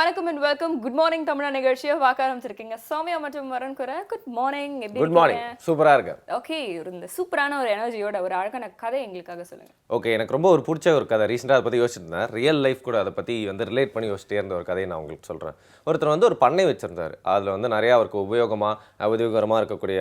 வணக்கம் and welcome. Good morning தமிழா நிகழ்ச்சியை பார்க்க ஆரம்பிச்சிருக்கீங்க. சௌமியா மற்றும் வரன் குறை. Good morning. Good morning. சூப்பரா இருக்கு. ஓகே, இந்த சூப்பரான ஒரு எனர்ஜியோட ஒரு அழகான கதை எங்களுக்காக சொல்லுங்க. ஓகே, எனக்கு ரொம்ப ஒரு பிடிச்ச ஒரு கதை. ரீசெண்டாக அதை பற்றி யோசிச்சிருந்தேன். ரியல் லைஃப் கூட அதை பற்றி ரிலேட் பண்ணி யோசிச்சிட்டே இருந்த ஒரு கதையை நான் உங்களுக்கு சொல்கிறேன். ஒருத்தர் ஒரு பண்ணை வச்சிருந்தார். அதில் நிறையா அவருக்கு உதவிகரமாக இருக்கக்கூடிய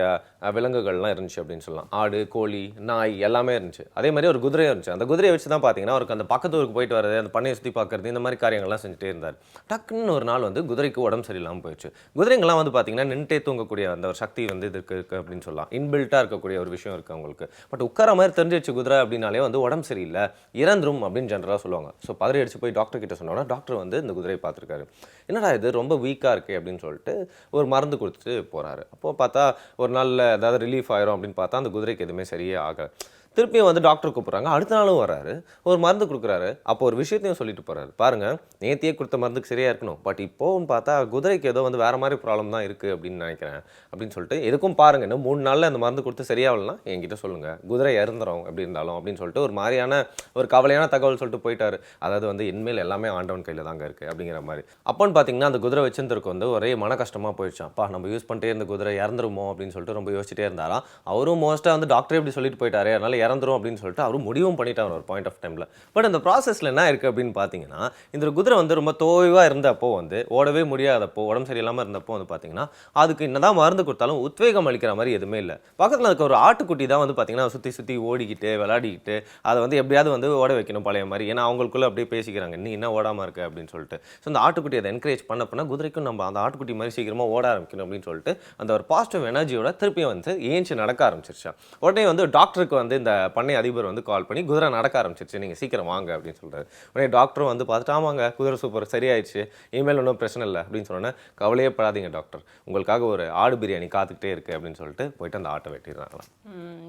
விலங்குகள்லாம் இருந்துச்சு அப்படின்னு சொல்லலாம். ஆடு, கோழி, நாய் எல்லாமே இருந்துச்சு. அதே மாதிரி ஒரு குதிரையும் இருந்துச்சு. அந்த குதிரையை வச்சு தான் பார்த்தீங்கன்னா அவருக்கு அந்த பக்கத்து ஊருக்கு போயிட்டு வரது, அந்த பண்ணையை சுற்றி பார்க்கறது, இந்த மாதிரி காரியங்கள்லாம் செஞ்சுட்டே இருந்தார். டக்குன்னு ஒரு நாள் குதிரைக்கு உடம்பு சரியில்லாமல் போயிடுச்சு. குதிரைங்கள்லாம் பார்த்தீங்கன்னா நின்றுட்டே தூங்கக்கூடிய அந்த ஒரு சக்தி இதுக்கு இருக்குது அப்படின்னு சொல்லலாம். இன்பில்ட்டாக இருக்கக்கூடிய ஒரு விஷயம் இருக்குது அவங்களுக்கு. பட் உட்கார மாதிரி தெரிஞ்சிச்சு குதிரை அப்படின்னாலே உடம்பு சரியில்லை, இறந்துரும் அப்படின்னு ஜென்ரலாக சொல்லுவாங்க. ஸோ பதறி அடிச்சு போய் டாக்டர் கிட்ட சொன்னோன்னா டாக்டர் இந்த குதிரையை பார்த்துருக்காரு. என்னடா இது ரொம்ப வீக்காக இருக்குது அப்படின்னு சொல்லிட்டு ஒரு மருந்து கொடுத்துட்டு போகிறாரு. அப்போது பார்த்தா ஒரு நாளில் ஏதாவது ரிலீஃப் ஆயிரும் அப்படின்னு பார்த்தா அந்த குதிரைக்கு எதுவுமே சரியே ஆகலை. திருப்பியும் டாக்டர் கூப்பிட்றாங்க. அடுத்த நாளும் வர்றாரு, ஒரு மருந்து கொடுக்குறாரு. அப்போ ஒரு விஷயத்தையும் சொல்லிட்டு போகிறாரு. பாருங்கள், நேத்தியே கொடுத்த மருந்துக்கு சரியாக இருக்கணும், பட் இப்போவும் பார்த்தா குதிரைக்கு ஏதோ வேறு மாதிரி ப்ராப்ளம் தான் இருக்குது அப்படின்னு நினைக்கிறேன் அப்படின்னு சொல்லிட்டு எதுக்கும் பாருங்கள், இன்னும் 3 நாளில் அந்த மருந்து கொடுத்து சரியாகலன்னா என்கிட்ட சொல்லுங்கள், குதிரை இறந்துடும் எப்படி இருந்தாலும் அப்படின்னு சொல்லிட்டு ஒரு மாதிரியான ஒரு கவலையான தகவல் சொல்லிட்டு போயிட்டாரு. அதாவது இனிமேல் எல்லாமே ஆண்டவன் கையில் தாங்க இருக்குது அப்படிங்கிற மாதிரி. அப்போன்னு பார்த்தீங்கன்னா அந்த குதிரை வச்சிருந்தருக்கு ஒரே மன கஷ்டமாக போயிடுச்சான். அப்பா நம்ம யூஸ் பண்ணிட்டே இருந்த குதிரை இறந்துருமோ அப்படின்னு சொல்லிட்டு ரொம்ப யோசிச்சுட்டே இருந்தாராம். அவரும் மோஸ்ட்டாக டாக்டர் எப்படி சொல்லிட்டு போயிட்டாரு, அதனால் இறந்துரும் அப்படின்னு சொல்லிட்டு அவரும் முடிவும் பண்ணிட்டார் ஒரு பாயிண்ட் ஆஃப் டைமில். பட் அந்த ப்ராசஸில் என்ன இருக்குது அப்படின்னு பார்த்தீங்கன்னா, இந்த குதிரை ரொம்ப தோய்வாக இருந்தப்போ ஓடவே முடியாதப்போ, உடம்பு சரியில்லாமல் இருந்தப்போ பார்த்தீங்கன்னா அதுக்கு என்னதான் மருந்து கொடுத்தாலும் உத்வேகம் அளிக்கிற மாதிரி எதுவுமே இல்லை. பக்கத்தில் இருக்க ஒரு ஆட்டுக்குட்டி தான் பார்த்தீங்கன்னா சுற்றி ஓடிக்கிட்டு விளையாடிக்கிட்டு அதை எப்படியாவது ஓட வைக்கணும் பழைய மாதிரி. ஏன்னா அவங்களுக்குள்ள அப்படியே பேசிக்கிறாங்க, நீ என்ன ஓடாமல் இருக்க அப்படின்னு சொல்லிட்டு. ஸோ அந்த ஆட்டுக்குட்டி அதை என்கரேஜ் பண்ண குதிரைக்கும் நம்ம அந்த ஆட்டுக்குட்டி மாதிரி சீக்கிரமாக ஓட ஆரம்பிக்கணும் அப்படின்னு சொல்லிட்டு அந்த ஒரு பாசிட்டிவ் எனர்ஜியோட திருப்பியும் ஏஞ்சி நடக்க ஆரம்பிச்சிருச்சா. உடனே டாக்டருக்கு இந்த பண்ணை அதிபர் கால் பண்ணி குதிரை நடக்க ஆரம்பிச்சிருச்சு, நீங்கள் சீக்கிரம் வாங்க அப்படின்னு சொல்கிறாரு. உடனே டாக்டரும் பார்த்துட்டு ஆமாங்க குதிரை சூப்பர் சரியாயிடுச்சு, இனிமேல் ஒன்றும் பிரச்சனை இல்லை அப்படின்னு சொன்னோன்னே கவலையே படாதீங்க டாக்டர், உங்களுக்காக ஒரு ஆடு பிரியாணி காத்துக்கிட்டே இருக்குது அப்படின்னு சொல்லிட்டு போயிட்டு அந்த ஆட்டை வெட்டிடுறாங்களாம்.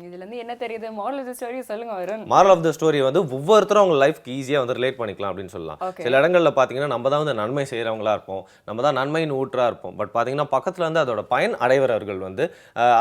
இதுலேருந்து என்ன தெரியுது? மாரல் ஆஃப் த ஸ்டோரி சொல்லுங்க Varun. Moral of the story ஒவ்வொருத்தரும் அவங்க லைஃப்க்கு ஈஸியாக ரிலேட் பண்ணிக்கலாம் அப்படின்னு சொல்லலாம். சில இடங்களில் பார்த்தீங்கன்னா நம்ம தான் நன்மை செய்கிறவங்களா இருப்போம், நம்ம தான் நன்மையின் ஊற்றா இருப்போம். பட் பார்த்தீங்கன்னா பக்கத்தில் அதோட பயன் அடைவர்கள்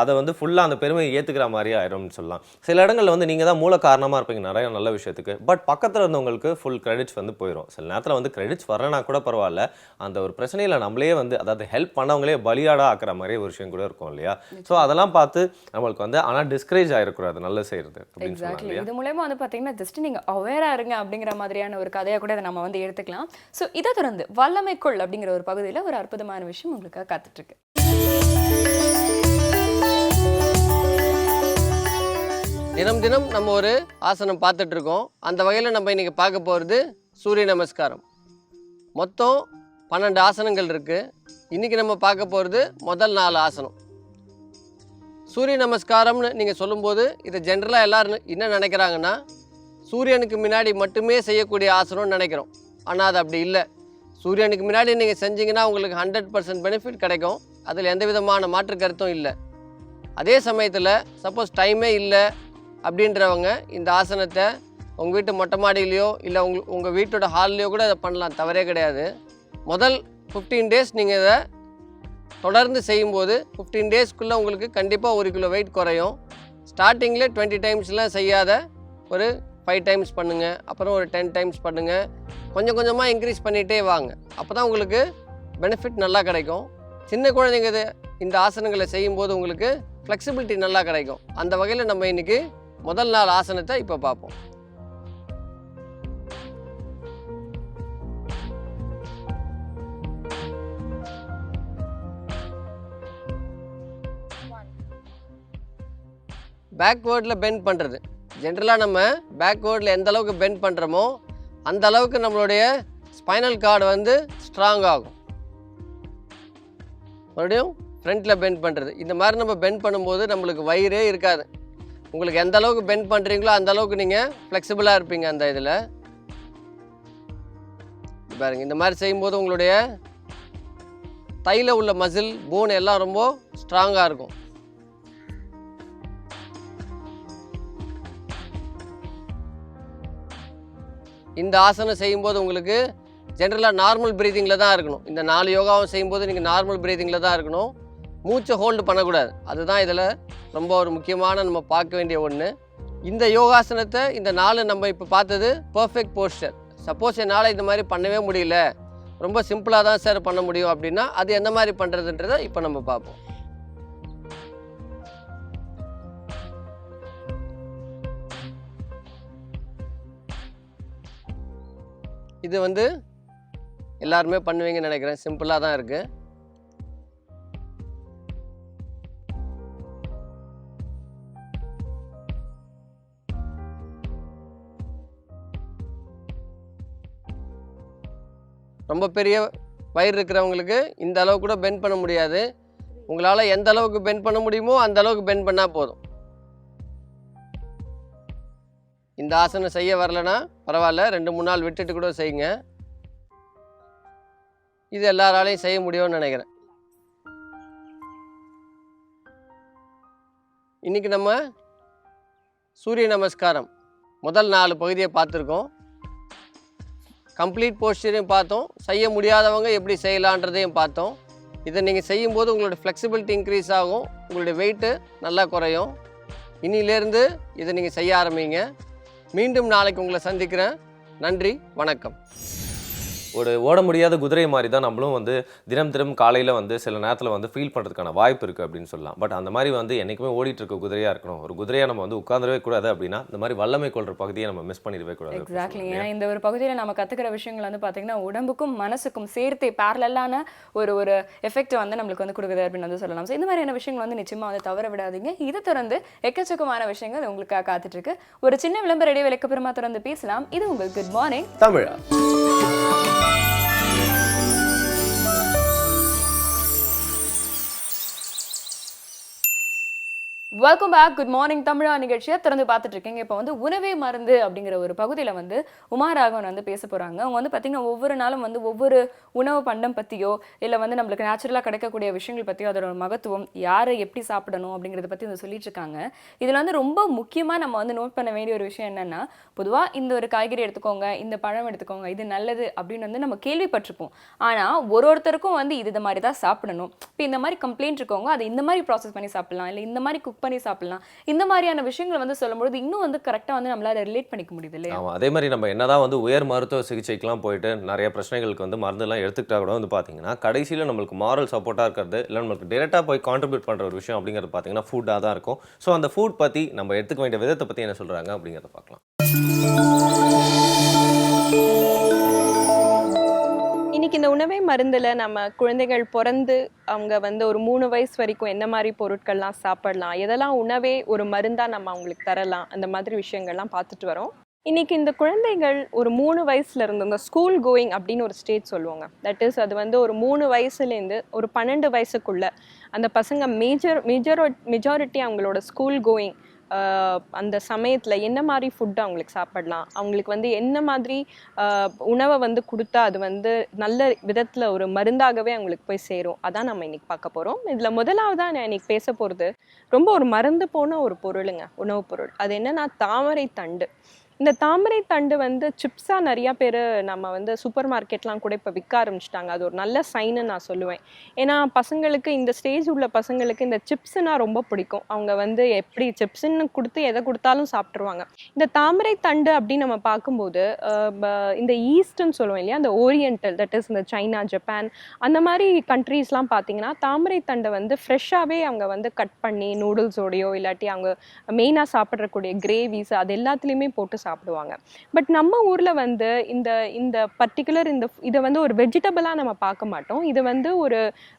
அதை ஃபுல்லாக அந்த பெருமையை ஏற்றுக்கிற மாதிரி ஆயிடும்னு சொல்லலாம். சில இடங்களில் நீங்கள் தான் மூல காரணமாக இருப்பீங்க நிறைய நல்ல விஷயத்துக்கு, பட் பக்கத்தில் இருந்தவங்களுக்கு ஃபுல் கிரெடிட்ஸ் போயிடும். சில நேரத்தில் கிரெடிட்ஸ் வரனா கூட பரவாயில்ல, அந்த ஒரு பிரச்சனையில் நம்மளே அதாவது ஹெல்ப் பண்ணவங்களே பலியாடா ஆக்கிற மாதிரி ஒரு விஷயம் கூட இருக்கும் இல்லையா. ஸோ அதெல்லாம் பார்த்து நம்மளுக்கு ஆனால் டிஸ்கரேஜ் ஆகிடக்கூடாது நல்ல செய்கிறது அப்படின்னு சொல்லலாம். இது மூலமா பார்த்தீங்கன்னா ஜஸ்ட் நீங்கள் அவேராக இருங்க அப்படிங்கிற மாதிரியான ஒரு கதையை கூட இதை நம்ம எடுத்துக்கலாம். ஸோ இதை தொடர்ந்து வல்லமைக்குள் அப்படிங்கிற ஒரு பகுதியில் ஒரு அற்புதமான விஷயம் உங்களுக்கு காத்துட்ருக்கு. தினம் நம்ம ஒரு ஆசனம் பார்த்துட்டு இருக்கோம். அந்த வகையில் நம்ம இன்றைக்கி பார்க்க போகிறது சூரிய நமஸ்காரம். மொத்தம் 12 ஆசனங்கள் இருக்குது. இன்றைக்கி நம்ம பார்க்க போகிறது முதல் 4 ஆசனம். சூரிய நமஸ்காரம்னு நீங்கள் சொல்லும்போது இதை ஜென்ரலாக எல்லோரும் என்ன நினைக்கிறாங்கன்னா சூரியனுக்கு முன்னாடி மட்டுமே செய்யக்கூடிய ஆசனம்னு நினைக்கிறோம். ஆனால் அது அப்படி இல்லை. சூரியனுக்கு முன்னாடி நீங்கள் செஞ்சிங்கன்னா உங்களுக்கு 100% பெனிஃபிட் கிடைக்கும். அதில் எந்த விதமான மாற்று கருத்தும் இல்லை. அதே சமயத்தில் சப்போஸ் டைமே இல்லை அப்படின்றவங்க இந்த ஆசனத்தை உங்கள் வீட்டு மொட்டை மாடியிலையோ இல்லை உங்கள் வீட்டோட ஹால்லையோ கூட இதை பண்ணலாம், தவறே கிடையாது. முதல் 15 டேஸ் நீங்கள் இதை தொடர்ந்து செய்யும்போது 15 டேஸ்க்குள்ளே உங்களுக்கு கண்டிப்பாக 1 கிலோ வெயிட் குறையும். ஸ்டார்டிங்கில் 20 டைம்ஸ்லாம் செய்யாத ஒரு 5 டைம்ஸ் பண்ணுங்கள், அப்புறம் ஒரு 10 டைம்ஸ் பண்ணுங்கள். கொஞ்சம் கொஞ்சமாக இன்க்ரீஸ் பண்ணிகிட்டே வாங்க. அப்போ தான் உங்களுக்கு பெனிஃபிட் நல்லா கிடைக்கும். சின்ன குழந்தைங்க இந்த ஆசனங்களை செய்யும்போது உங்களுக்கு ஃப்ளெக்சிபிலிட்டி நல்லா கிடைக்கும். அந்த வகையில் நம்ம இன்றைக்கி முதல் 4 ஆசனத்தை இப்போ பார்ப்போம். பேக்வேர்டில் பெண்ட் பண்ணுறது. ஜென்ரலாக நம்ம பேக்வேர்டில் எந்த அளவுக்கு பெண்ட் பண்ணுறோமோ அந்த அளவுக்கு நம்மளுடைய ஸ்பைனல் கார்டு ஸ்ட்ராங் ஆகும். மறுபடியும் ஃப்ரண்ட்டில் பெண்ட் பண்ணுறது. இந்த மாதிரி நம்ம பெண்ட் பண்ணும்போது நம்மளுக்கு வயிறே இருக்காது. உங்களுக்கு எந்த அளவுக்கு பெண்ட் பண்ணுறீங்களோ அந்த அளவுக்கு நீங்கள் ஃப்ளெக்சிபிளாக இருப்பீங்க. அந்த இதில் பாருங்கள், இந்த மாதிரி செய்யும்போது உங்களுடைய தையில் உள்ள மசில் போன் எல்லாம் ரொம்ப ஸ்ட்ராங்காக இருக்கும். இந்த ஆசனம் செய்யும்போது உங்களுக்கு ஜென்ரலாக நார்மல் ப்ரீதிங்கில் தான் இருக்கணும். இந்த 4 யோகாவும் செய்யும்போது நீங்கள் நார்மல் ப்ரீதிங்கில் தான் இருக்கணும். மூச்சை ஹோல்டு பண்ணக்கூடாது. அதுதான் இதில் ரொம்ப ஒரு முக்கியமான நம்ம பார்க்க வேண்டிய ஒன்று. இந்த யோகாசனத்தை இந்த 4 நம்ம இப்போ பார்த்தது பர்ஃபெக்ட் போஸ்டர். சப்போஸ் என்னால் இந்த மாதிரி பண்ணவே முடியல, ரொம்ப சிம்பிளாக தான் சார் பண்ண முடியும் அப்படின்னா அது எந்த மாதிரி பண்ணுறதுன்றதை இப்போ நம்ம பார்ப்போம். இது வந்து எல்லாருமே பண்ணுவீங்கன்னு நினைக்கிறேன். சிம்பிளாக தான் இருக்குது. ரொம்ப பெரிய வயிறு இருக்கிறவங்களுக்கு இந்த அளவு கூட பெண்ட் பண்ண முடியாது. உங்களால் எந்த அளவுக்கு பெண்ட் பண்ண முடியுமோ அந்த அளவுக்கு பெண்ட் பண்ணால் போதும். இந்த ஆசனம் செய்ய வரலன்னா பரவாயில்ல, 2-3 நாள் விட்டுட்டு கூட செய்யுங்க. இது எல்லாராலையும் செய்ய முடியும்னு நினைக்கிறேன். இன்னைக்கு நம்ம சூரிய நமஸ்காரம் முதல் 4 பகுதியை பார்த்துருக்கோம். கம்ப்ளீட் போஸ்டரையும் பார்த்தோம். செய்ய முடியாதவங்க எப்படி செய்யலான்றதையும் பார்த்தோம். இதை நீங்கள் செய்யும்போது உங்களோட ஃப்ளெக்சிபிலிட்டி இன்க்ரீஸ் ஆகும், உங்களுடைய வெயிட்டு நல்லா குறையும். இன்னிலேருந்து இதை நீங்கள் செய்ய ஆரம்பிங்க. மீண்டும் நாளைக்கு உங்களை சந்திக்கிறேன். நன்றி, வணக்கம். ஒரு ஓட முடியாத குதிரை மாதிரி தான் நம்மளும் வந்து தினம் காலையில் வந்து சில நேரத்தில் வந்து ஃபீல் பண்ணுறதுக்கான வாய்ப்பு இருக்குது அப்படின்னு சொல்லலாம். பட் அந்த மாதிரி வந்து என்றைக்குமே ஓடிட்டு இருக்க குதிரையாக இருக்கணும். ஒரு குதிரையாக நம்ம வந்து உட்காந்துடவே கூடாது. அப்படின்னா இந்த மாதிரி வல்லமை கொள்கிற பகுதியை நம்ம மிஸ் பண்ணிடவே கூடாது. எக்ஸாக்ட்லி. ஏன்னா இந்த ஒரு பகுதியில் நம்ம கற்றுக்கிற விஷயங்கள் வந்து பார்த்தீங்கன்னா உடம்புக்கும் மனசுக்கும் சேர்த்து பேரலான ஒரு எஃபெக்ட் வந்து நம்மளுக்கு வந்து கொடுக்குது அப்படின்னு வந்து சொல்லலாம். ஸோ இந்த மாதிரியான விஷயங்கள் வந்து நிச்சயமாக வந்து தவற விடாதீங்க. இதை தொடர்ந்து எக்கச்சக்கமான விஷயங்கள் உங்களுக்காக காத்துட்டு இருக்கு. ஒரு சின்ன விளம்பர இடைவேளைக்கு அப்புறமா தொடர்ந்து பேசலாம். இது உங்கள் குட் மார்னிங் தமிழா. Welcome back. குட் மார்னிங் தமிழா நிகழ்ச்சியை திறந்து பார்த்துட்டு இருக்கீங்க. இப்போ வந்து உணவே மருந்து அப்படிங்கிற ஒரு பகுதியில் வந்து உமாராகவன் வந்து பேச போகிறாங்க. அவங்க வந்து பார்த்தீங்கன்னா ஒவ்வொரு நாளும் வந்து ஒவ்வொரு உணவு பண்டம் பற்றியோ இல்லை வந்து நம்மளுக்கு நேச்சுரலாக கிடைக்கக்கூடிய விஷயங்கள் பற்றியோ அதோட மகத்துவம், யாரை எப்படி சாப்பிடணும் அப்படிங்கிறத பற்றி வந்து சொல்லிட்டு இருக்காங்க. இதில் வந்து ரொம்ப முக்கியமாக நம்ம வந்து நோட் பண்ண வேண்டிய ஒரு விஷயம் என்னென்னா, பொதுவாக இந்த ஒரு காய்கறி எடுத்துக்கோங்க, இந்த பழம் எடுத்துக்கோங்க, இது நல்லது அப்படின்னு வந்து நம்ம கேள்விப்பட்டிருப்போம். ஆனால் ஒருத்தருக்கும் வந்து இது மாதிரி தான் சாப்பிடணும், இப்போ இந்த மாதிரி கம்ப்ளைண்ட் இருக்கவங்க அதை இந்த மாதிரி ப்ராசஸ் பண்ணி சாப்பிடலாம், இல்லை இந்த மாதிரி குக் பண்ணி சாப்பிடலாம், இந்த மாதிரியான விஷயங்கள் வந்து சொல்லும்போது இன்னும் வந்து கரெக்டாக வந்து நம்மளால ரிலேட் பண்ணிக்க முடியுது இல்லையா? அதே மாதிரி நம்ம என்னதான் வந்து உயர் மருத்துவ சிகிச்சைக்கெல்லாம் போயிட்டு நிறைய பிரச்சனைகளுக்கு வந்து மருந்துலாம் எடுத்துக்கிட்டா கூட வந்து பார்த்தீங்கன்னா கடைசியில் நம்மளுக்கு மாரல் சப்போர்ட்டாக இருக்கிறது இல்லை நம்மளுக்கு டேரெக்டாக போய் கான்ட்ரிபியூட் பண்ணுற ஒரு விஷயம் அப்படிங்கிறது பார்த்தீங்கன்னா ஃபுட்டாக தான் இருக்கும். ஸோ அந்த ஃபுட் பற்றி நம்ம எடுத்துக்க வேண்டிய விதத்தை பற்றி என்ன சொல்கிறாங்க அப்படிங்கிறத பார்க்கலாம். இன்னைக்கு இந்த உணவே மருந்தில் நம்ம குழந்தைகள் பிறந்து அவங்க வந்து ஒரு 3 வயசு வரைக்கும் என்ன மாதிரி பொருட்கள்லாம் சாப்பிடலாம், எதெல்லாம் உணவே ஒரு மருந்தாக நம்ம அவங்களுக்கு தரலாம், அந்த மாதிரி விஷயங்கள்லாம் பார்த்துட்டு வரோம். இன்னைக்கு இந்த குழந்தைகள் ஒரு 3 வயசுல இருந்து இந்த ஸ்கூல் கோயிங் அப்படின்னு ஒரு ஸ்டேஜ் சொல்லுவாங்க. தட் இஸ் அது வந்து ஒரு 3 வயசுலேருந்து ஒரு 12 வயசுக்குள்ள அந்த பசங்க மெஜாரிட்டி அவங்களோட ஸ்கூல் கோயிங் அந்த சமயத்தில் என்ன மாதிரி ஃபுட்டு அவங்களுக்கு சாப்பிடலாம், அவங்களுக்கு வந்து என்ன மாதிரி உணவை வந்து கொடுத்தா அது வந்து நல்ல விதத்தில் ஒரு மருந்தாகவே அவங்களுக்கு போய் சேரும், அதான் நம்ம இன்னைக்கு பார்க்க போகிறோம். இதில் முதலாவதாக நான் இன்னைக்கு பேச போகிறது ரொம்ப ஒரு மறந்து போன ஒரு பொருளுங்க, உணவுப் பொருள். அது என்னன்னா தாமரை தண்டு. இந்த தாமரை தண்டு வந்து சிப்ஸாக நிறையா பேர் நம்ம வந்து சூப்பர் மார்க்கெட்லாம் கூட இப்போ விற்க ஆரம்பிச்சிட்டாங்க. அது ஒரு நல்ல சைன்னு நான் சொல்லுவேன். ஏன்னா பசங்களுக்கு இந்த ஸ்டேஜ் உள்ள பசங்களுக்கு இந்த சிப்ஸுனா ரொம்ப பிடிக்கும். அவங்க வந்து எப்படி சிப்ஸுன்னு கொடுத்து எதை கொடுத்தாலும் சாப்பிட்ருவாங்க. இந்த தாமரை தண்டு அப்படின்னு நம்ம பார்க்கும்போது இந்த ஈஸ்ட்ன்னு சொல்லுவோம் இல்லையா, அந்த ஓரியன்டல், தட் இஸ் இந்த சைனா, ஜப்பான் அந்த மாதிரி கண்ட்ரீஸ்லாம் பார்த்தீங்கன்னா தாமரை தண்டை வந்து ஃப்ரெஷ்ஷாகவே அவங்க வந்து கட் பண்ணி நூடுல்ஸோடையோ இல்லாட்டி அவங்க மெயினாக சாப்பிட்றக்கூடிய கிரேவிஸ் அது எல்லாத்துலேயுமே போட்டு சாப்பிடுவாங்க. பட் நம்ம ஊர்ல வந்து இந்த பர்டிகுலர் இதை வந்து ஒரு வெஜிடபிளா நம்ம பார்க்க மாட்டோம். இது வந்து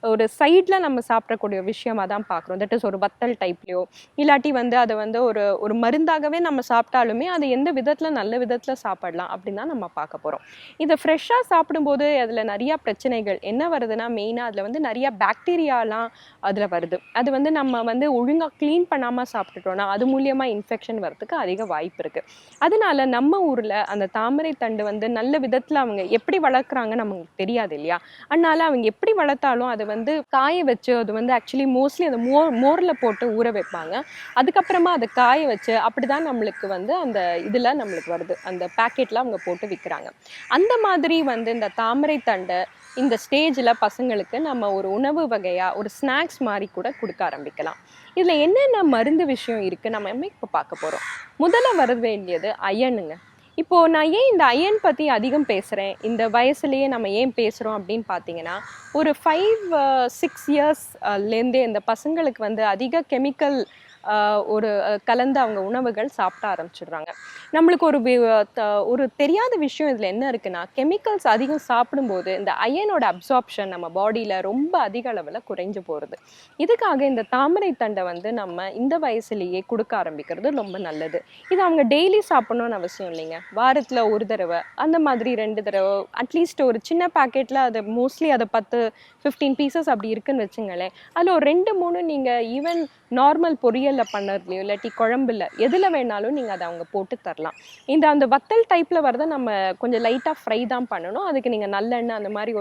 ஒரு சைட்ல நம்ம சாப்பிடக்கூடிய விஷயமா தான் பார்க்குறோம். தட் இஸ் ஒரு வத்தல் டைப்லயோ இல்லாட்டி வந்து அதை வந்து ஒரு மருந்தாகவே நம்ம சாப்பிட்டாலுமே அது எந்த விதத்துல நல்ல விதத்துல சாப்பிடலாம் அப்படின்னு தான் நம்ம பார்க்க போறோம். இதை ஃப்ரெஷ்ஷா சாப்பிடும்போது அதுல நிறைய பிரச்சனைகள் என்ன வருதுன்னா, மெயினா அதுல வந்து நிறைய பாக்டீரியாலாம் அதுல வருது. அது வந்து நம்ம வந்து ஒழுங்கா கிளீன் பண்ணாம சாப்பிட்டுட்டோம்னா அது மூலியமா இன்ஃபெக்ஷன் வரதுக்கு அதிக வாய்ப்பு இருக்கு. அதனால நம்ம ஊர்ல அந்த தாமரை தண்டு வந்து நல்ல விதத்துல அவங்க எப்படி வளர்க்குறாங்க நமக்கு தெரியாது இல்லையா. அதனால அவங்க எப்படி வளர்த்தாலும் அதை வந்து காய வச்சு அது வந்து ஆக்சுவலி மோஸ்ட்லி அந்த மோர்ல போட்டு ஊற வைப்பாங்க. அதுக்கப்புறமா அதை காய வச்சு அப்படிதான் நம்மளுக்கு வந்து அந்த இதுல நம்மளுக்கு வருது, அந்த பேக்கெட்ல அவங்க போட்டு விற்கிறாங்க. அந்த மாதிரி வந்து இந்த தாமரை தண்டை இந்த ஸ்டேஜில் பசங்களுக்கு நம்ம ஒரு உணவு வகையாக ஒரு ஸ்நாக்ஸ் மாதிரி கூட கொடுக்க ஆரம்பிக்கலாம். இதில் என்னென்ன மருந்து விஷயம் இருக்குது நம்ம இப்போ பார்க்க போகிறோம். முதல்ல வர வேண்டியது அயனுங்க. இப்போது நான் ஏன் இந்த அயன் பற்றி அதிகம் பேசுகிறேன், இந்த வயசுலேயே நம்ம ஏன் பேசுகிறோம் அப்படின்னு பார்த்தீங்கன்னா, ஒரு 5-6 இயர்ஸ்லேருந்தே இந்த பசங்களுக்கு வந்து அதிக கெமிக்கல் கலந்து அவங்க உணவுகள் சாப்பிட ஆரம்பிச்சிடுறாங்க. நம்மளுக்கு ஒரு தெரியாத விஷயம் இதில் என்ன இருக்குன்னா, கெமிக்கல்ஸ் அதிகம் சாப்பிடும்போது இந்த அயனோட அப்சார்ப்ஷன் நம்ம பாடியில் ரொம்ப அதிக அளவில் குறைஞ்சு போகிறது. இதுக்காக இந்த தாமரை தண்டை வந்து நம்ம இந்த வயசுலேயே கொடுக்க ஆரம்பிக்கிறது ரொம்ப நல்லது. இது அவங்க டெய்லி சாப்பிடணும்னு அவசியம் இல்லைங்க. வாரத்தில் ஒரு தடவை அந்த மாதிரி 2 தடவை அட்லீஸ்ட் ஒரு சின்ன பேக்கெட்டில் அதை மோஸ்ட்லி அதை 10-15 பீசஸ் அப்படி இருக்குன்னு வச்சுங்களேன். அதில் ஒரு 2-3 நீங்கள் ஈவன் நார்மல் பொரியலில் பண்ணுறதுலையோ இல்லாட்டி குழம்புல எதில் வேணாலும் நீங்கள் அதை அவங்க போட்டு தரலாம். அந்த வத்தல் டைப்பில் வரதை நம்ம கொஞ்சம் லைட்டாக ஃப்ரை தான் பண்ணணும். அதுக்கு நீங்கள் நல்லெண்ணெய் அந்த மாதிரி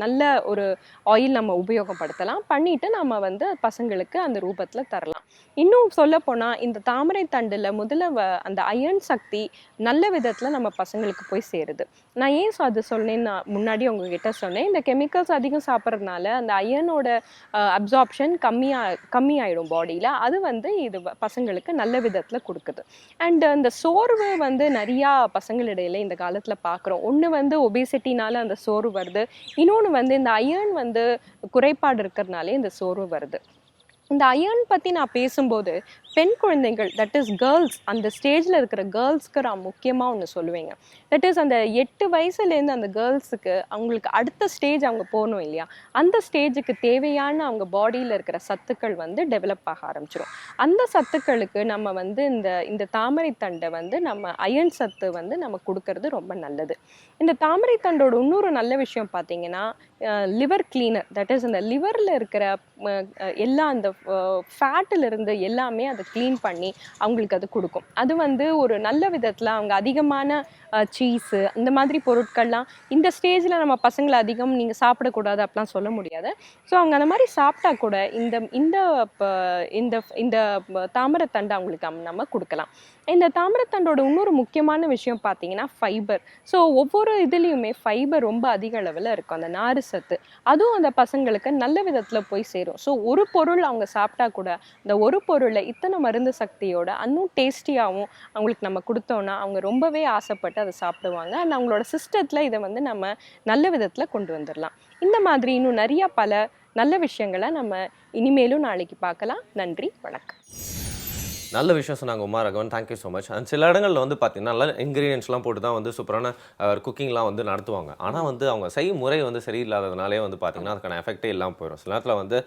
நல்ல ஒரு ஆயில் நம்ம உபயோகப்படுத்தலாம். பண்ணிவிட்டு நம்ம வந்து பசங்களுக்கு அந்த ரூபத்தில் தரலாம். இன்னும் சொல்லப்போனால் இந்த தாமரை தண்டில் முதல்ல அந்த அயன் சக்தி நல்ல விதத்தில் நம்ம பசங்களுக்கு போய் சேருது. நான் ஏன் அது சொன்னேன்னு நான் முன்னாடி உங்ககிட்ட சொன்னேன். இந்த கெமிக்கல்ஸ் அதிகம் சாப்பிட்றதுனால அந்த அயனோட அப்சார்ப்ஷன் கம்மியாயிடும் பாடியில். அது வந்து இது பசங்களுக்கு நல்ல விதத்தில் கொடுக்குது. அண்ட் அந்த சோர்வு வந்து நிறையா பசங்களிடையில இந்த காலத்தில் பார்க்குறோம். ஒன்று வந்து ஒபேசிட்டினால அந்த சோர்வு வருது, இன்னொன்று வந்து இந்த அயர்ன் வந்து குறைபாடு இருக்கிறதுனாலே இந்த சோர்வு வருது. இந்த அயர்ன் பற்றி நான் பேசும்போது பெண் குழந்தைகள், தட் இஸ் கேர்ள்ஸ், அந்த ஸ்டேஜில் இருக்கிற கேர்ள்ஸ்க்கு நான் முக்கியமாக ஒன்று சொல்லுவேங்க. தட் இஸ் அந்த 8 வயசுலேருந்து அந்த கேர்ள்ஸுக்கு அவங்களுக்கு அடுத்த ஸ்டேஜ் அவங்க போகணும் இல்லையா, அந்த ஸ்டேஜுக்கு தேவையான அவங்க பாடியில் இருக்கிற சத்துக்கள் வந்து டெவலப் ஆக ஆரம்பிச்சிடும். அந்த சத்துக்களுக்கு நம்ம வந்து இந்த தாமரை தண்டை வந்து நம்ம அயர்ன் சத்து வந்து நம்ம கொடுக்கறது ரொம்ப நல்லது. இந்த தாமரை தண்டோட இன்னொரு நல்ல விஷயம் பார்த்தீங்கன்னா, லிவர் கிளீனர், தட் இஸ் அந்த லிவரில் இருக்கிற எல்லா அந்த ஃபேட்டிலிருந்து எல்லாமே அதை க்ளீன் பண்ணி அவங்களுக்கு அது கொடுக்கும். அது வந்து ஒரு நல்ல விதத்தில் அவங்க அதிகமான சீஸு இந்த மாதிரி பொருட்கள்லாம் இந்த ஸ்டேஜில் நம்ம பசங்களை அதிகம் நீங்கள் சாப்பிடக்கூடாது அப்படிலாம் சொல்ல முடியாது. ஸோ அவங்க அந்த மாதிரி சாப்பிட்டா கூட இந்த தாமரைத்தண்டை அவங்களுக்கு நம்ம கொடுக்கலாம். இந்த தாமரைத்தண்டோட இன்னொரு முக்கியமான விஷயம் பார்த்தீங்கன்னா ஃபைபர். ஸோ ஒவ்வொரு இதுலேயுமே ஃபைபர் ரொம்ப அதிக அளவில் இருக்கும், அந்த நார் சத்து. அதுவும் அந்த பசங்களுக்கு நல்ல விதத்தில் போய் சேரும். ஸோ ஒரு பொருள் அவங்க சாப்பிட்டா கூட இந்த ஒரு பொருளை இத்தனை மருந்து சக்தியோட இன்னும் டேஸ்டியாகவும் அவங்களுக்கு நம்ம கொடுத்தோன்னா அவங்க ரொம்பவே ஆசைப்பட்டு அதை சாப்பிடுவாங்க. அண்ட் அவங்களோட சிஸ்டத்தில் இதை வந்து நம்ம நல்ல விதத்தில் கொண்டு வந்துடலாம். இந்த மாதிரி இன்னும் நிறையா பல நல்ல விஷயங்களை நம்ம இனிமேலும் நாளைக்கு பார்க்கலாம். நன்றி, வணக்கம். நல்ல விஷயம் சொன்னாங்க Uma Raghavan, thank you so much. And சில இடங்களில் வந்து பார்த்தீங்கன்னா நல்ல இன்க்ரீடியன்ஸ்லாம் போட்டு தான் வந்து சூப்பரான குக்கிங்லாம் வந்து நடத்துவாங்க. ஆனால் வந்து அவங்க செய்யும் முறை வந்து சரியில்லாததுனாலே வந்து பார்த்தீங்கன்னா அதுக்கான எஃபெக்டே இல்லாமல் போயிடும். சில நேரத்தில் வந்து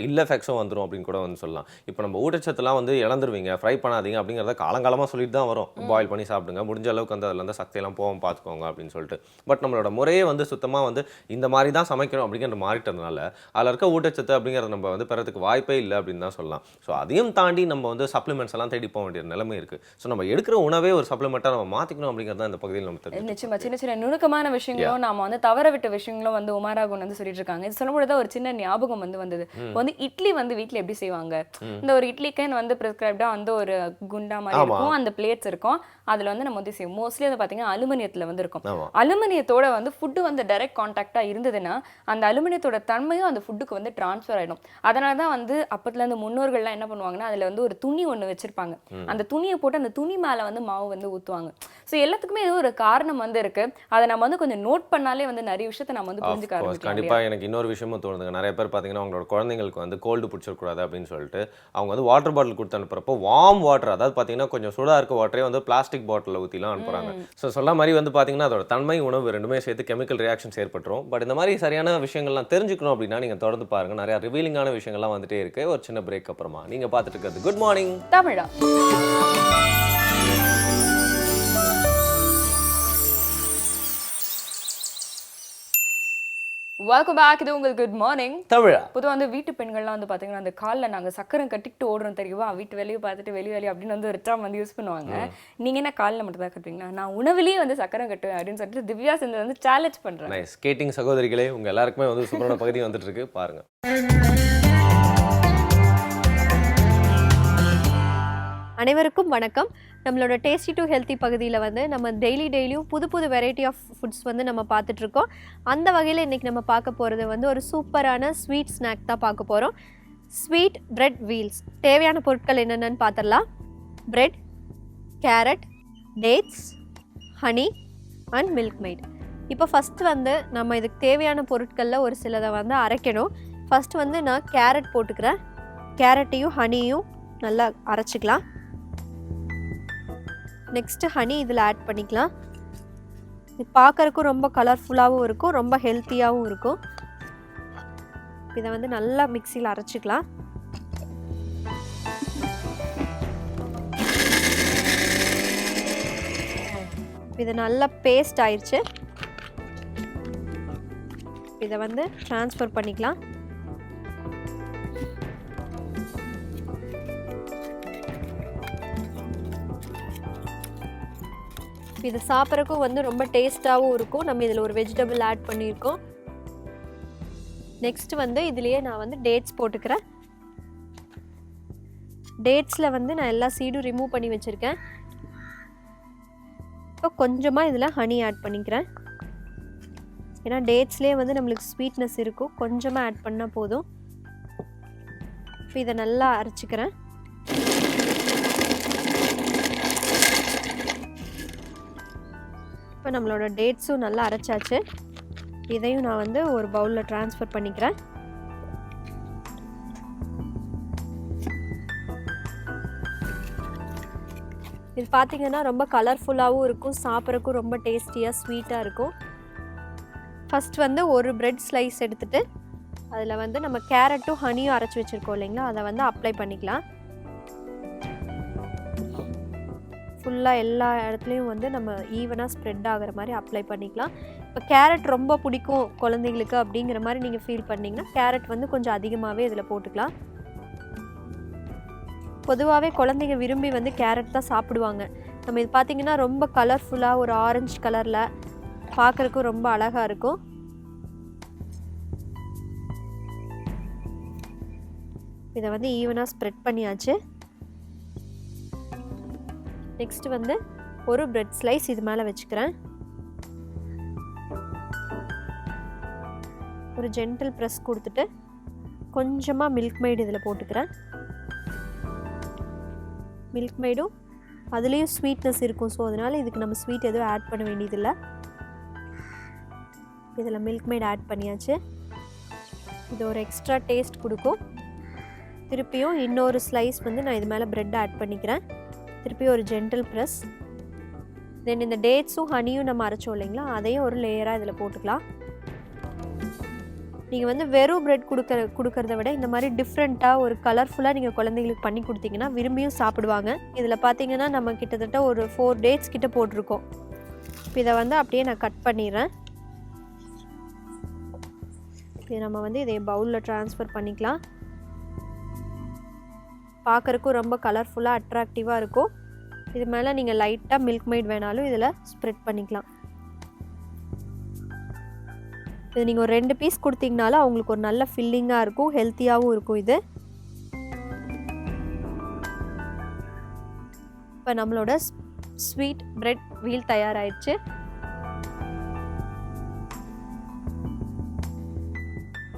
இல்லை எஃபெக்ட்ஸும் வந்துடும் அப்படின்னு கூட வந்து சொல்லலாம். இப்போ நம்ம ஊட்டச்சத்துலாம் வந்து இழந்துருவீங்க, ஃப்ரை பண்ணாதீங்க அப்படிங்கிறத காலங்காலமாக சொல்லிட்டு தான் வரும். பாயில் பண்ணி சாப்பிடுங்க, முடிஞ்ச அளவுக்கு வந்து அதில் வந்து சக்தியெல்லாம் போகாமல் பார்த்துக்கோங்க அப்படின்னு சொல்லிட்டு. பட் நம்மளோட முறையே வந்து சுத்தமாக வந்து இந்த மாதிரி தான் சமைக்கணும் அப்படிங்கிற மாறிட்டதுனால அதில் இருக்க ஊட்டச்சத்து அப்படிங்கிறத நம்ம வந்து பெறதுக்கு வாய்ப்பே இல்லை அப்படின்னு தான் சொல்லலாம். ஸோ அதையும் தாண்டி நம்ம வந்து சப்ளிமெண்ட்ஸ் எல்லாம் தேடி போக வேண்டிய நிலைமை இருக்கு. ஸோ நம்ம எடுக்கிற உணவே ஒரு சப்ளிமெண்ட்டாக நம்ம மாற்றிக்கணும் அப்படிங்கிறத இந்த பகுதியில் நம்ம தெரியும். நிச்சயமா சின்ன சின்ன நுணுக்கமான விஷயங்களும் நாம வந்து தவற விட்ட விஷயங்களும் வந்து உமா ராகவன் வந்து சொல்லிட்டு இருக்காங்க. இது சொல்லும்போது ஒரு சின்ன ஞாபகம் வந்தது. வந்து இட்லி வந்து வீட்டில் எப்படி செய்வாங்க, இந்த ஒரு இட்லிக்குன்னு வந்து ப்ரிஸ்கிரைப்டா வந்து ஒரு குண்டா மாதிரி இருக்கும், அந்த பிளேட்ஸ் இருக்கும், அதில் வந்து நம்ம வந்து செய்வோம். மோஸ்ட்லி அதை பார்த்தீங்கன்னா அலுமினியத்தில் வந்து இருக்கும். அலுமினியத்தோட வந்து ஃபுட்டு வந்து டைரக்ட் கான்டாக்டாக இருந்ததுன்னா அந்த அலுமினியத்தோட தன்மையும் அந்த ஃபுட்டுக்கு வந்து டிரான்ஸ்ஃபர் ஆகிடும். அதனால தான் வந்து அப்பத்துலேருந்து முன்னோர்கள்லாம் என்ன பண்ணுவாங்கன்னா அதில் வந்து ஒரு துணி ஒன்று வச்சிருப்பாங்க. அந்த துணியை போட்டு அந்த துணி மேலே வந்து மாவு வந்து ஊற்றுவாங்க. ஸோ எல்லாத்துக்குமே ஏதோ ஒரு காரணம் வந்து இருக்கு. அதை நம்ம வந்து கொஞ்சம் நோட் பண்ணாலே வந்து நிறைய விஷயத்தை நம்ம வந்து புரிஞ்சுக்க ஆரம்பிக்கலாம். கண்டிப்பாக எனக்கு இன்னொரு விஷயமும் தோணுதுங்க. நிறைய பேர் பார்த்தீங்கன்னா அவங்களோட குழந்தைங்களுக்கு வந்து கோல்டு பிடிச்சிடக்கூடாது அப்படின்னு சொல்லிட்டு அவங்க வந்து வாட்டர் பாட்டில் கொடுத்து அனுப்புறப்போ வார்ம் வாட்டர், அதாவது பார்த்தீங்கன்னா கொஞ்சம் சூடாக இருக்க வாட்டரே வந்து பிளாஸ்டிக் பாட்டிலில் ஊற்றிலாம் அனுப்புறாங்க. ஸோ சொல்ல மாதிரி வந்து பார்த்தீங்கன்னா அதோட தன்மை, உணவு ரெண்டுமே சேர்த்து கெமிக்கல் ரியாக்ஷன்ஸ் ஏற்பட்டுரும். பட் இந்த மாதிரி சரியான விஷயங்கள்லாம் தெரிஞ்சுக்கணும் அப்படின்னா நீங்கள் தொடர்ந்து பாருங்க, நிறைய ரிவீலிங்கான விஷயங்கள்லாம் வந்துட்டே இருக்கு. ஒரு சின்ன பிரேக் அப்புறமா நீங்கள் பார்த்துட்டு இருக்கிறது குட் மார்னிங் தமிழா. Welcome back. இது உங்களுக்கு குட் மார்னிங் தமிழா. பொதுவாக வந்து வீட்டு பெண்கள்லாம் வந்து பார்த்தீங்கன்னா அந்த காலில் நாங்கள் சக்கரம் கட்டிக்கிட்டு ஓடுறோம் தெரியுமா, வீட்டு வேலையை பார்த்துட்டு வெளி வேலையை அப்படின்னு வந்து ஒரு டேர்ம் வந்து யூஸ் பண்ணுவாங்க. நீங்கள் என்ன காலில் மட்டும் தான் கட்டுவீங்களா? நான் உணவுலேயே வந்து சக்கரம் கட்டுவேன் அப்படின்னு சொல்லிட்டு திவ்யா செஞ்சு வந்து சேலஞ்ச் பண்ணுறேன். நைஸ். ஸ்கேட்டிங் சகோதரிகளே, உங்கள் எல்லாருக்குமே வந்து சூப்பரான பகுதி வந்துட்டு இருக்கு பாருங்க. அனைவருக்கும் வணக்கம். நம்மளோட டேஸ்டி டு ஹெல்த்தி பகுதியில் வந்து நம்ம டெய்லியும் புது புது வெரைட்டி ஆஃப் ஃபுட்ஸ் வந்து நம்ம பார்த்துட்ருக்கோம். அந்த வகையில் இன்றைக்கி நம்ம பார்க்க போகிறது வந்து ஒரு சூப்பரான ஸ்வீட் ஸ்நாக் தான் பார்க்க போகிறோம். Sweet bread wheels. தேவையான பொருட்கள் என்னென்னு பார்த்துடலாம். Bread, carrot, dates, honey and milk made. இப்போ ஃபஸ்ட்டு வந்து நம்ம இதுக்கு தேவையான பொருட்களில் ஒரு சிலதை வந்து அரைக்கணும். ஃபஸ்ட்டு வந்து நான் கேரட் போட்டுக்கிறேன். கேரட்டையும் ஹனியும் நல்லா அரைச்சிக்கலாம். நெக்ஸ்ட்டு ஹனி இதில் ஆட் பண்ணிக்கலாம். இது பார்க்குறக்கும் ரொம்ப கலர்ஃபுல்லாகவும் இருக்கும், ரொம்ப ஹெல்த்தியாகவும் இருக்கும். இதை வந்து நல்லா மிக்சியில் அரைச்சிக்கலாம். இது நல்லா பேஸ்ட் ஆயிடுச்சு. இதை வந்து ட்ரான்ஸ்ஃபர் பண்ணிக்கலாம். இது சாப்பிட்றக்கும் வந்து ரொம்ப டேஸ்ட்டாகவும் இருக்கும். நம்ம இதில் ஒரு வெஜிடபிள் ஆட் பண்ணியிருக்கோம். நெக்ஸ்ட் வந்து இதுலேயே நான் வந்து டேட்ஸ் போட்டுக்கிறேன். டேட்ஸில் வந்து நான் எல்லா சீடும் ரிமூவ் பண்ணி வச்சுருக்கேன். இப்போ கொஞ்சமாக இதில் ஹனி ஆட் பண்ணிக்கிறேன். ஏன்னா டேட்ஸ்லேயே வந்து நம்மளுக்கு ஸ்வீட்னஸ் இருக்கும், கொஞ்சமாக ஆட் பண்ணால் போதும். இப்போ இதை நல்லா அரைச்சிக்கிறேன். இப்போ நம்மளோட டேட்ஸும் நல்லா அரைச்சாச்சு. இதையும் நான் வந்து ஒரு பவுலில் ட்ரான்ஸ்ஃபர் பண்ணிக்கிறேன். இது பார்த்திங்கன்னா ரொம்ப கலர்ஃபுல்லாகவும் இருக்கும், சாப்பிட்றக்கும் ரொம்ப டேஸ்டியாக ஸ்வீட்டாக இருக்கும். ஃபஸ்ட் வந்து ஒரு பிரெட் ஸ்லைஸ் எடுத்துகிட்டு அதில் வந்து நம்ம கேரட்டும் ஹனியும் அரைச்சி வச்சுருக்கோம் இல்லைங்களா, அதை வந்து அப்ளை பண்ணிக்கலாம். ஃபுல்லாக எல்லா இடத்துலையும் வந்து நம்ம ஈவனாக ஸ்ப்ரெட் ஆகிற மாதிரி அப்ளை பண்ணிக்கலாம். இப்போ கேரட் ரொம்ப பிடிக்கும் குழந்தைங்களுக்கு அப்படிங்கிற மாதிரி நீங்கள் ஃபீல் பண்ணிங்கன்னா கேரட் வந்து கொஞ்சம் அதிகமாகவே இதில் போட்டுக்கலாம். பொதுவாகவே குழந்தைங்க விரும்பி வந்து கேரட் தான் சாப்பிடுவாங்க. நம்ம இது பார்த்திங்கன்னா ரொம்ப கலர்ஃபுல்லாக ஒரு ஆரஞ்சு கலரில் பார்க்குறக்கும் ரொம்ப அழகாக இருக்கும். இதை வந்து ஈவனாக ஸ்ப்ரெட் பண்ணியாச்சு. நெக்ஸ்ட் வந்து ஒரு பிரெட் ஸ்லைஸ் இது மேலே வச்சுக்கிறேன். ஒரு ஜென்டில் ப்ரெஸ் கொடுத்துட்டு கொஞ்சமாக மில்க் மெய்டு இதில் போட்டுக்கிறேன். மில்க் மெய்டும் அதுலேயும் ஸ்வீட்னஸ் இருக்கும், ஸோ அதனால் இதுக்கு நம்ம ஸ்வீட் எதுவும் ஆட் பண்ண வேண்டியதில்லை. இதில் மில்க் மெய்டு ஆட் பண்ணியாச்சு. இது ஒரு எக்ஸ்ட்ரா டேஸ்ட் கொடுக்கும். திருப்பியும் இன்னொரு ஸ்லைஸ் வந்து நான் இது மேலே ப்ரெட் ஆட் பண்ணிக்கிறேன். திருப்பி ஒரு ஜென்டில் ப்ரெஸ். தென் இந்த டேட்ஸும் ஹனியும் நம்ம அரைச்சோம் இல்லைங்களா, அதையும் ஒரு லேயராக இதில் போட்டுக்கலாம். நீங்கள் வந்து வெறும் ப்ரெட் கொடுக்கறத விட இந்த மாதிரி டிஃப்ரெண்ட்டாக ஒரு கலர்ஃபுல்லாக நீங்கள் குழந்தைங்களுக்கு பண்ணி கொடுத்தீங்கன்னா விரும்பியும் சாப்பிடுவாங்க. இதில் பார்த்தீங்கன்னா நம்ம கிட்டத்தட்ட ஒரு 4 டேட்ஸ் கிட்ட போட்டிருக்கோம். இப்போ இதை வந்து அப்படியே நான் கட் பண்ணிடுறேன். இது நம்ம வந்து இதை பவுலில் ட்ரான்ஸ்ஃபர் பண்ணிக்கலாம். பார்க்குறக்கும் ரொம்ப கலர்ஃபுல்லாக அட்ராக்டிவாக இருக்கும். இது மேலே நீங்கள் லைட்டாக மில்க் மெய்ட் வேணாலும் இதில் ஸ்ப்ரெட் பண்ணிக்கலாம். இது நீங்கள் ஒரு 2 பீஸ் கொடுத்தீங்கனாலும் அவங்களுக்கு ஒரு நல்ல ஃபில்லிங்காக இருக்கும், ஹெல்த்தியாகவும் இருக்கும். இது இப்போ நம்மளோட ஸ்வீட் பிரெட் வீல் தயாராகிடுச்சு.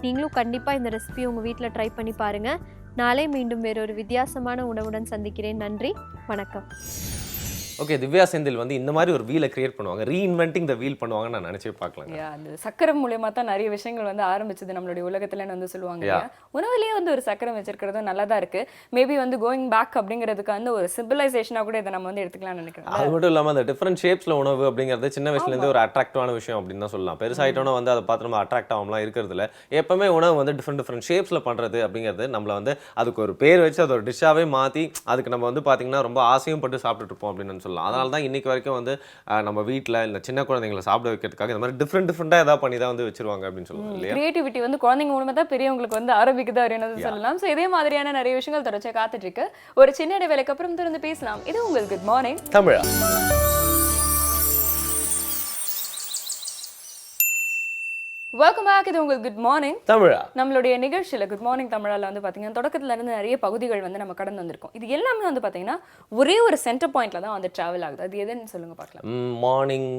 நீங்களும் கண்டிப்பாக இந்த ரெசிபி உங்கள் வீட்டில் ட்ரை பண்ணி பாருங்கள். நாளை மீண்டும் வேறொரு வித்தியாசமான உணவுடன் சந்திக்கிறேன். நன்றி, வணக்கம். ஓகே, திவ்யா செந்தில் வந்து இந்த மாதிரி ஒரு வீலை கிரியேட் பண்ணுவாங்க, ரீஇன்வென்டிங் த வீல் பண்ணுவாங்கன்னு நான் நினைச்சே பார்க்கலாங்க. அந்த சக்கரம் மூலமா தான் நிறைய விஷயங்கள் வந்து ஆரம்பிச்சது நம்மளுடைய உலகத்துலன்னு வந்து சொல்லுவாங்க. உணவுலேயே வந்து ஒரு சக்கரம் வச்சிருக்கிறதும் நல்லா தான் இருக்கு. மேபி வந்து கோயிங் பேக் அப்படிங்கிறதுக்கு வந்து ஒரு சிம்பிளைசேஷனாக கூட இதை நம்ம வந்து எடுத்துக்கலாம்னு நினைக்கிறேன். அது மட்டும் இல்லாமல் அந்த டிஃப்ரெண்ட் ஷேப்ஸில் உணவு அப்படிங்கிறது சின்ன வயசுலேருந்து ஒரு அட்ராக்டிவான விஷயம் அப்படின்னு தான் சொல்லலாம். பெருசாகிட்டோன்னா வந்து அதை பார்த்து நம்ம அட்ராக்ட் ஆகாமலாம் இருக்கிறதுல எப்பவுமே உணவு வந்து டிஃப்ரெண்ட் ஷேப்ஸில் பண்ணுறது அப்படிங்கிறது நம்மளை வந்து அதுக்கு ஒரு பேர் வச்சு அதை ஒரு டிஷ்ஷாகவே மாற்றி அதுக்கு நம்ம வந்து பார்த்திங்கன்னா ரொம்ப ஆசையும் பட்டு சாப்பிட்டுட்டு இருப்போம் அப்படின்னு சொல்லலாம். அதனால தான் இன்னைக்கு வரைக்கும் வந்து நம்ம வீட்டில் இல்லை சின்ன குழந்தைங்களை சாப்பிட வைக்கிறதுக்காக இந்த மாதிரி டிஃப்ரெண்ட்டாக ஏதாவது பண்ணி தான் வந்து வச்சிருவாங்க அப்படின்னு சொல்லுவாங்க இல்லையா. கிரியேட்டிவிட்டி வந்து குழந்தைங்க மூலமாக தான் பெரியவங்களுக்கு வந்து ஆரம்பிக்குது அப்படின்னு சொல்லலாம். ஸோ இதே மாதிரியான நிறைய விஷயங்கள் தொடர்ச்சியாக காத்துட்டு இருக்கு. ஒரு சின்ன இடைவேளைக்கு அப்புறம் திறந்து பேசலாம். இது உங்களுக்கு குட் மார்னிங் தமிழா. Welcome back. இது உங்களுக்கு குட் மார்னிங் தமிழா. நம்மளுடைய நிகழ்ச்சியில் குட் மார்னிங் தமிழால வந்து பார்த்தீங்கன்னா தொடக்கத்துல இருந்து நிறைய பகுதிகள் வந்து நம்ம கடந்து வந்திருக்கோம். இது எல்லாமே வந்து பார்த்தீங்கன்னா ஒரே ஒரு சென்டர் பாயிண்ட்ல தான் வந்து டிராவல் ஆகுது. அது எதுன்னு சொல்லுங்க பார்க்கலாம். மார்னிங்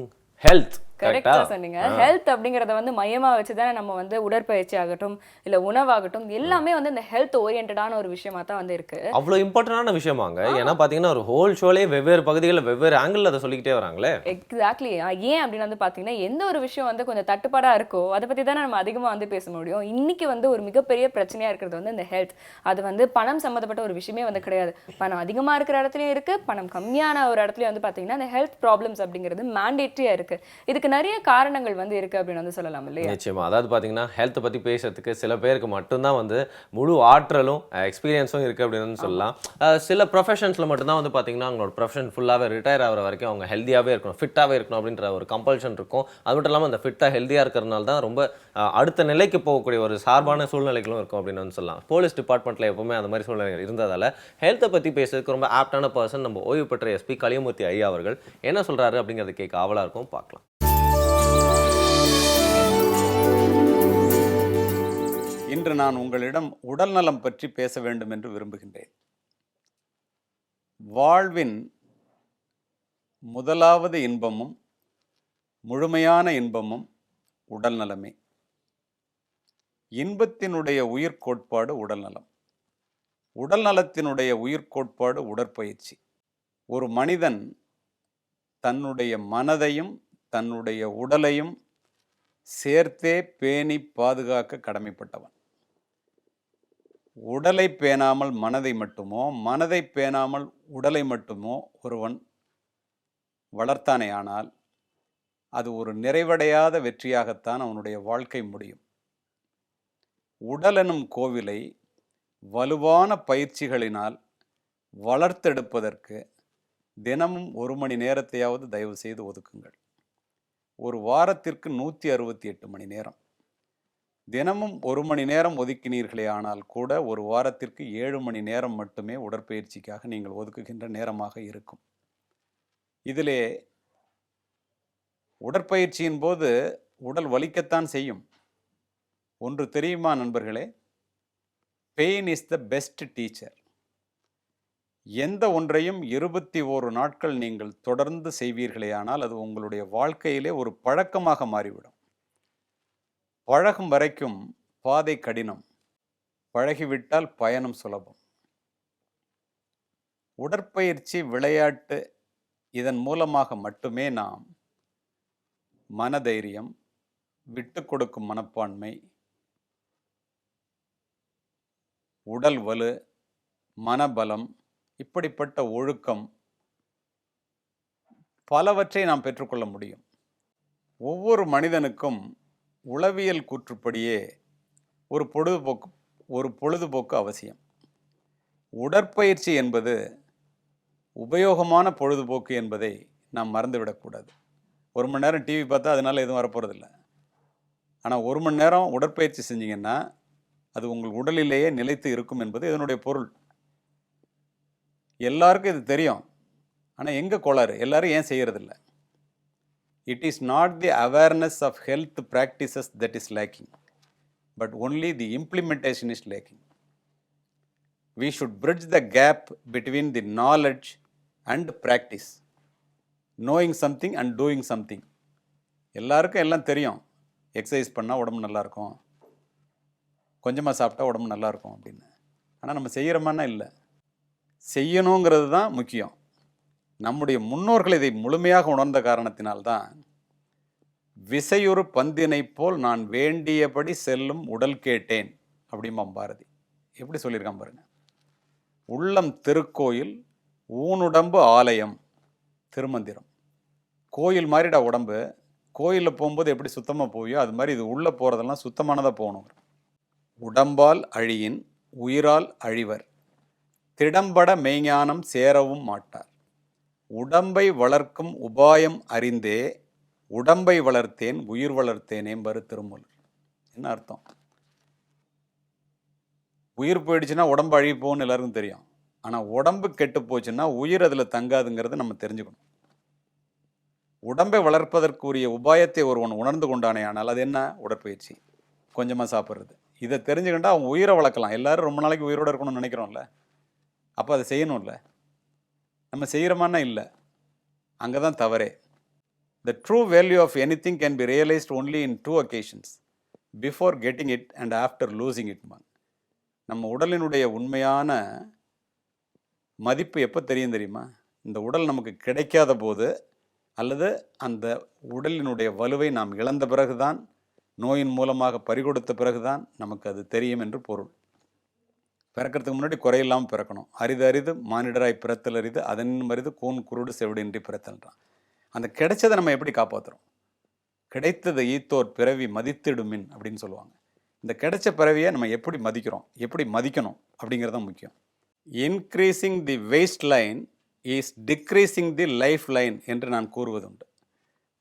ஹெல்த் கரெக்டா சொன்னீங்க. ஹெல்த் அப்படிங்கறத வந்து மையமா வச்சுதானே நம்ம வந்து உடற்பயிற்சி ஆகட்டும் இல்ல உணவாகட்டும் எல்லாமே வந்து இந்த ஹெல்த் ஓரியன்டான ஒரு விஷயமா தான் வந்து இருக்கு. அவ்வளோ இம்பார்ட்டன்டான விஷயமாங்க. ஏன்னா பார்த்தீங்கன்னா ஒரு ஹோல் ஷோலே வெவ்வேறு பகுதிகளில் வெவ்வேறு ஆங்கிள் அதை சொல்லிக்கிட்டே வராங்களே. எக்ஸாக்ட்லி. ஏன் அப்படின்னு வந்து பாத்தீங்கன்னா எந்த ஒரு விஷயம் வந்து கொஞ்சம் தட்டுப்பாடா இருக்கோ அதை பத்தி தானே நம்ம அதிகமா வந்து பேச முடியும். இன்னைக்கு வந்து ஒரு மிகப்பெரிய பிரச்சனையா இருக்கிறது வந்து இந்த ஹெல்த். அது வந்து பணம் சம்மந்தப்பட்ட ஒரு விஷயமே வந்து கிடையாது. பணம் அதிகமா இருக்கிற இடத்துலயும் இருக்கு, பணம் கம்மியான ஒரு இடத்துலயும் வந்து பாத்தீங்கன்னா இந்த ஹெல்த் ப்ராப்ளம்ஸ் அப்படிங்கிறது மேண்டேட்டரியா இருக்கு. இதுக்கு நிறைய காரணங்கள் வந்து இருக்கு அப்படின்னு வந்து சொல்லலாம் இல்லையா? நிச்சயமா. அதாவது பார்த்தீங்கன்னா ஹெல்த் பற்றி பேசுறதுக்கு சில பேருக்கு மட்டும்தான் வந்து முழு ஆற்றலும் எக்ஸ்பீரியன்ஸும் இருக்குது அப்படின்னு சொல்லலாம். சில ப்ரொஃபஷன்ஸில் மட்டும்தான் வந்து பார்த்தீங்கன்னா அவங்களோட ப்ரொஃபஷன் ஃபுல்லாகவே ரிட்டையர் ஆகிற வரைக்கும் அவங்க ஹெல்த்தியாகவே இருக்கணும், ஃபிட்டாகவே இருக்கணும் அப்படின்ற ஒரு கம்பல்ஷன் இருக்கும். அது மட்டும் இல்லாமல் அந்த ஃபிட்டாக ஹெல்த்தியாக இருக்கிறதுனால தான் ரொம்ப அடுத்த நிலைக்கு போகக்கூடிய ஒரு சார்பான சூழ்நிலைகளும் இருக்கும் அப்படின்னு வந்து சொல்லலாம். போலீஸ் டிபார்ட்மெண்ட்டில் எப்பவுமே அந்த மாதிரி சூழ்நிலைகள் இருந்ததால் ஹெல்த்தை பற்றி பேசுறதுக்கு ரொம்ப ஆப்டான பர்சன் நம்ம ஓய்வு பெற்ற எஸ்பி கலியமூர்த்தி ஐயா அவர்கள். என்ன சொல்கிறாரு அப்படிங்கிறத கேட்க ஆவலாக இருக்கும், பார்க்கலாம். இன்று நான் உங்களிடம் உடல்நலம் பற்றி பேச வேண்டும் என்று விரும்புகின்றேன். வாழ்வின் முதலாவது இன்பமும் முழுமையான இன்பமும் உடல்நலமே. இன்பத்தினுடைய உயிர்கோட்பாடு உடல்நலம், உடல்நலத்தினுடைய உயிர்கோட்பாடு உடற்பயிற்சி. ஒரு மனிதன் தன்னுடைய மனதையும் தன்னுடைய உடலையும் சேர்த்தே பேணி பாதுகாக்க கடமைப்பட்டவன். உடலை பேணாமல் மனதை மட்டுமோ, மனதை பேணாமல் உடலை மட்டுமோ ஒருவன் வளர்த்தானே ஆனால் அது ஒரு நிறைவடையாத வெற்றியாகத்தான் அவனுடைய வாழ்க்கை முடியும். உடலெனும் கோவிலை வலுவான பயிற்சிகளினால் வளர்த்தெடுப்பதற்கு தினமும் 1 மணி நேரத்தையாவது தயவு செய்து ஒதுக்குங்கள். ஒரு வாரத்திற்கு 168 மணி நேரம். தினமும் 1 மணி நேரம் ஒதுக்கினீர்களே ஆனால் கூட ஒரு வாரத்திற்கு 7 மணி நேரம் மட்டுமே உடற்பயிற்சிக்காக நீங்கள் ஒதுக்குகின்ற நேரமாக இருக்கும். இதிலே உடற்பயிற்சியின் போது உடல் வலிக்கத்தான் செய்யும். ஒன்று தெரியுமா நண்பர்களே? Pain is the best teacher. எந்த ஒன்றையும் 21 நாட்கள் நீங்கள் தொடர்ந்து செய்வீர்களே ஆனால் அது உங்களுடைய வாழ்க்கையிலே ஒரு பழக்கமாக மாறிவிடும். பழகும் வரைக்கும் பாதை கடினம், பழகிவிட்டால் பயணம் சுலபம். உடற்பயிற்சி, விளையாட்டு இதன் மூலமாக மட்டுமே நாம் மனதைரியம், விட்டு கொடுக்கும் மனப்பான்மை, உடல் வலு, மனபலம், இப்படிப்பட்ட ஒழுக்கம் பலவற்றை நாம் பெற்றுக்கொள்ள முடியும். ஒவ்வொரு மனிதனுக்கும் உளவியல் கூற்றுப்படியே ஒரு பொழுதுபோக்கு அவசியம். உடற்பயிற்சி என்பது உபயோகமான பொழுதுபோக்கு என்பதை நாம் மறந்துவிடக்கூடாது. 1 மணி நேரம் டிவி பார்த்தா அதனால எதுவும் வரப்போறதில்ல. ஆனால் 1 மணி நேரம் உடற்பயிற்சி செஞ்சீங்கன்னா அது உங்கள் உடலிலேயே நிலைத்து இருக்கும் என்பது இதனுடைய பொருள். எல்லாருக்கும் இது தெரியும். ஆனால் எங்கே கோளாறு? எல்லாரும் ஏன் செய்யறதில்லை? It is not the awareness of health practices that is lacking, but only the implementation is lacking. We should bridge the gap between the knowledge and practice. Knowing something and doing something. எல்லாருக்கும் எல்லாம் தெரியும். Exercise பண்ணால் உடம்பு நல்லாயிருக்கும், கொஞ்சமாக சாப்பிட்டா உடம்பு நல்லாயிருக்கும் அப்படின்னு. ஆனால் நம்ம செய்கிறோமான்னா இல்லை. செய்யணுங்கிறது தான் முக்கியம். நம்முடைய முன்னோர்கள் இதை முழுமையாக உணர்ந்த காரணத்தினால்தான் விசையொரு பந்தினை போல் நான் வேண்டியபடி செல்லும் உடல் கேட்டேன் அப்படிம்பாம் பாரதி. எப்படி சொல்லியிருக்கான் பாருங்க. உள்ளம் திருக்கோயில், ஊனுடம்பு ஆலயம், திருமந்திரம். கோயில் மாதிரிடா உடம்பு. கோயிலில் போகும்போது எப்படி சுத்தமாக போவியோ அது மாதிரி இது உள்ளே போகிறதெல்லாம் சுத்தமானதாக போகணும். உடம்பால் அழியின் உயிரால் அழிவர், திடம்பட மெய்ஞானம் சேரவும் மாட்டார். உடம்பை வளர்க்கும் உபாயம் அறிந்தே உடம்பை வளர்த்தேன் உயிர் வளர்த்தேனேம்பரு திருமூலர். என்ன அர்த்தம்? உயிர் போயிடுச்சுன்னா உடம்பு அழகி போகும்னு எல்லாருக்கும் தெரியும். ஆனால் உடம்பு கெட்டு போச்சுன்னா உயிர் அதில் தங்காதுங்கிறத நம்ம தெரிஞ்சுக்கணும். உடம்பை வளர்ப்பதற்குரிய உபாயத்தை ஒருவன் உணர்ந்து கொண்டானே ஆனால் அது என்ன? உடற்பயிற்சி, கொஞ்சமாக சாப்பிட்றது. இதை தெரிஞ்சுக்கிட்டா அவங்க உயிரை வளர்க்கலாம். எல்லாரும் ரொம்ப நாளைக்கு உயிரோடு இருக்கணும்னு நினைக்கிறோம்ல, அப்போ அதை செய்யணும்ல. நம்ம செய்கிறோமான்னா இல்லை. அங்கே தான் தவறே. The true value of anything can be realized only in two occasions, before getting it and after losing it. நம்ம உடலினுடைய உண்மையான மதிப்பு எப்போ தெரியும் தெரியுமா? இந்த உடல் நமக்கு கிடைக்காத போது, அல்லது அந்த உடலினுடைய வலுவை நாம் இழந்த பிறகுதான், நோயின் மூலமாக பறிகொடுத்த பிறகுதான் நமக்கு அது தெரியும் என்று பொருள். பிறக்கிறதுக்கு முன்னாடி குறையில்லாமல் பிறக்கணும். அரிது அரிது மானிடராய் பிறத்தல் அரிது, அதனின் அரிது கூன் குருடு செவிடின்றி பிறத்தல்ன்றான். அந்த கிடைச்சதை நம்ம எப்படி காப்பாற்றுறோம்? கிடைத்ததை ஈத்தோர் பிறவி மதித்திடுமின் அப்படின்னு சொல்லுவாங்க. இந்த கிடைச்ச பிறவியை நம்ம எப்படி மதிக்கிறோம், எப்படி மதிக்கணும் அப்படிங்கிறது முக்கியம். Increasing the waste line is decreasing the life line என்று நான் கூறுவதுண்டு.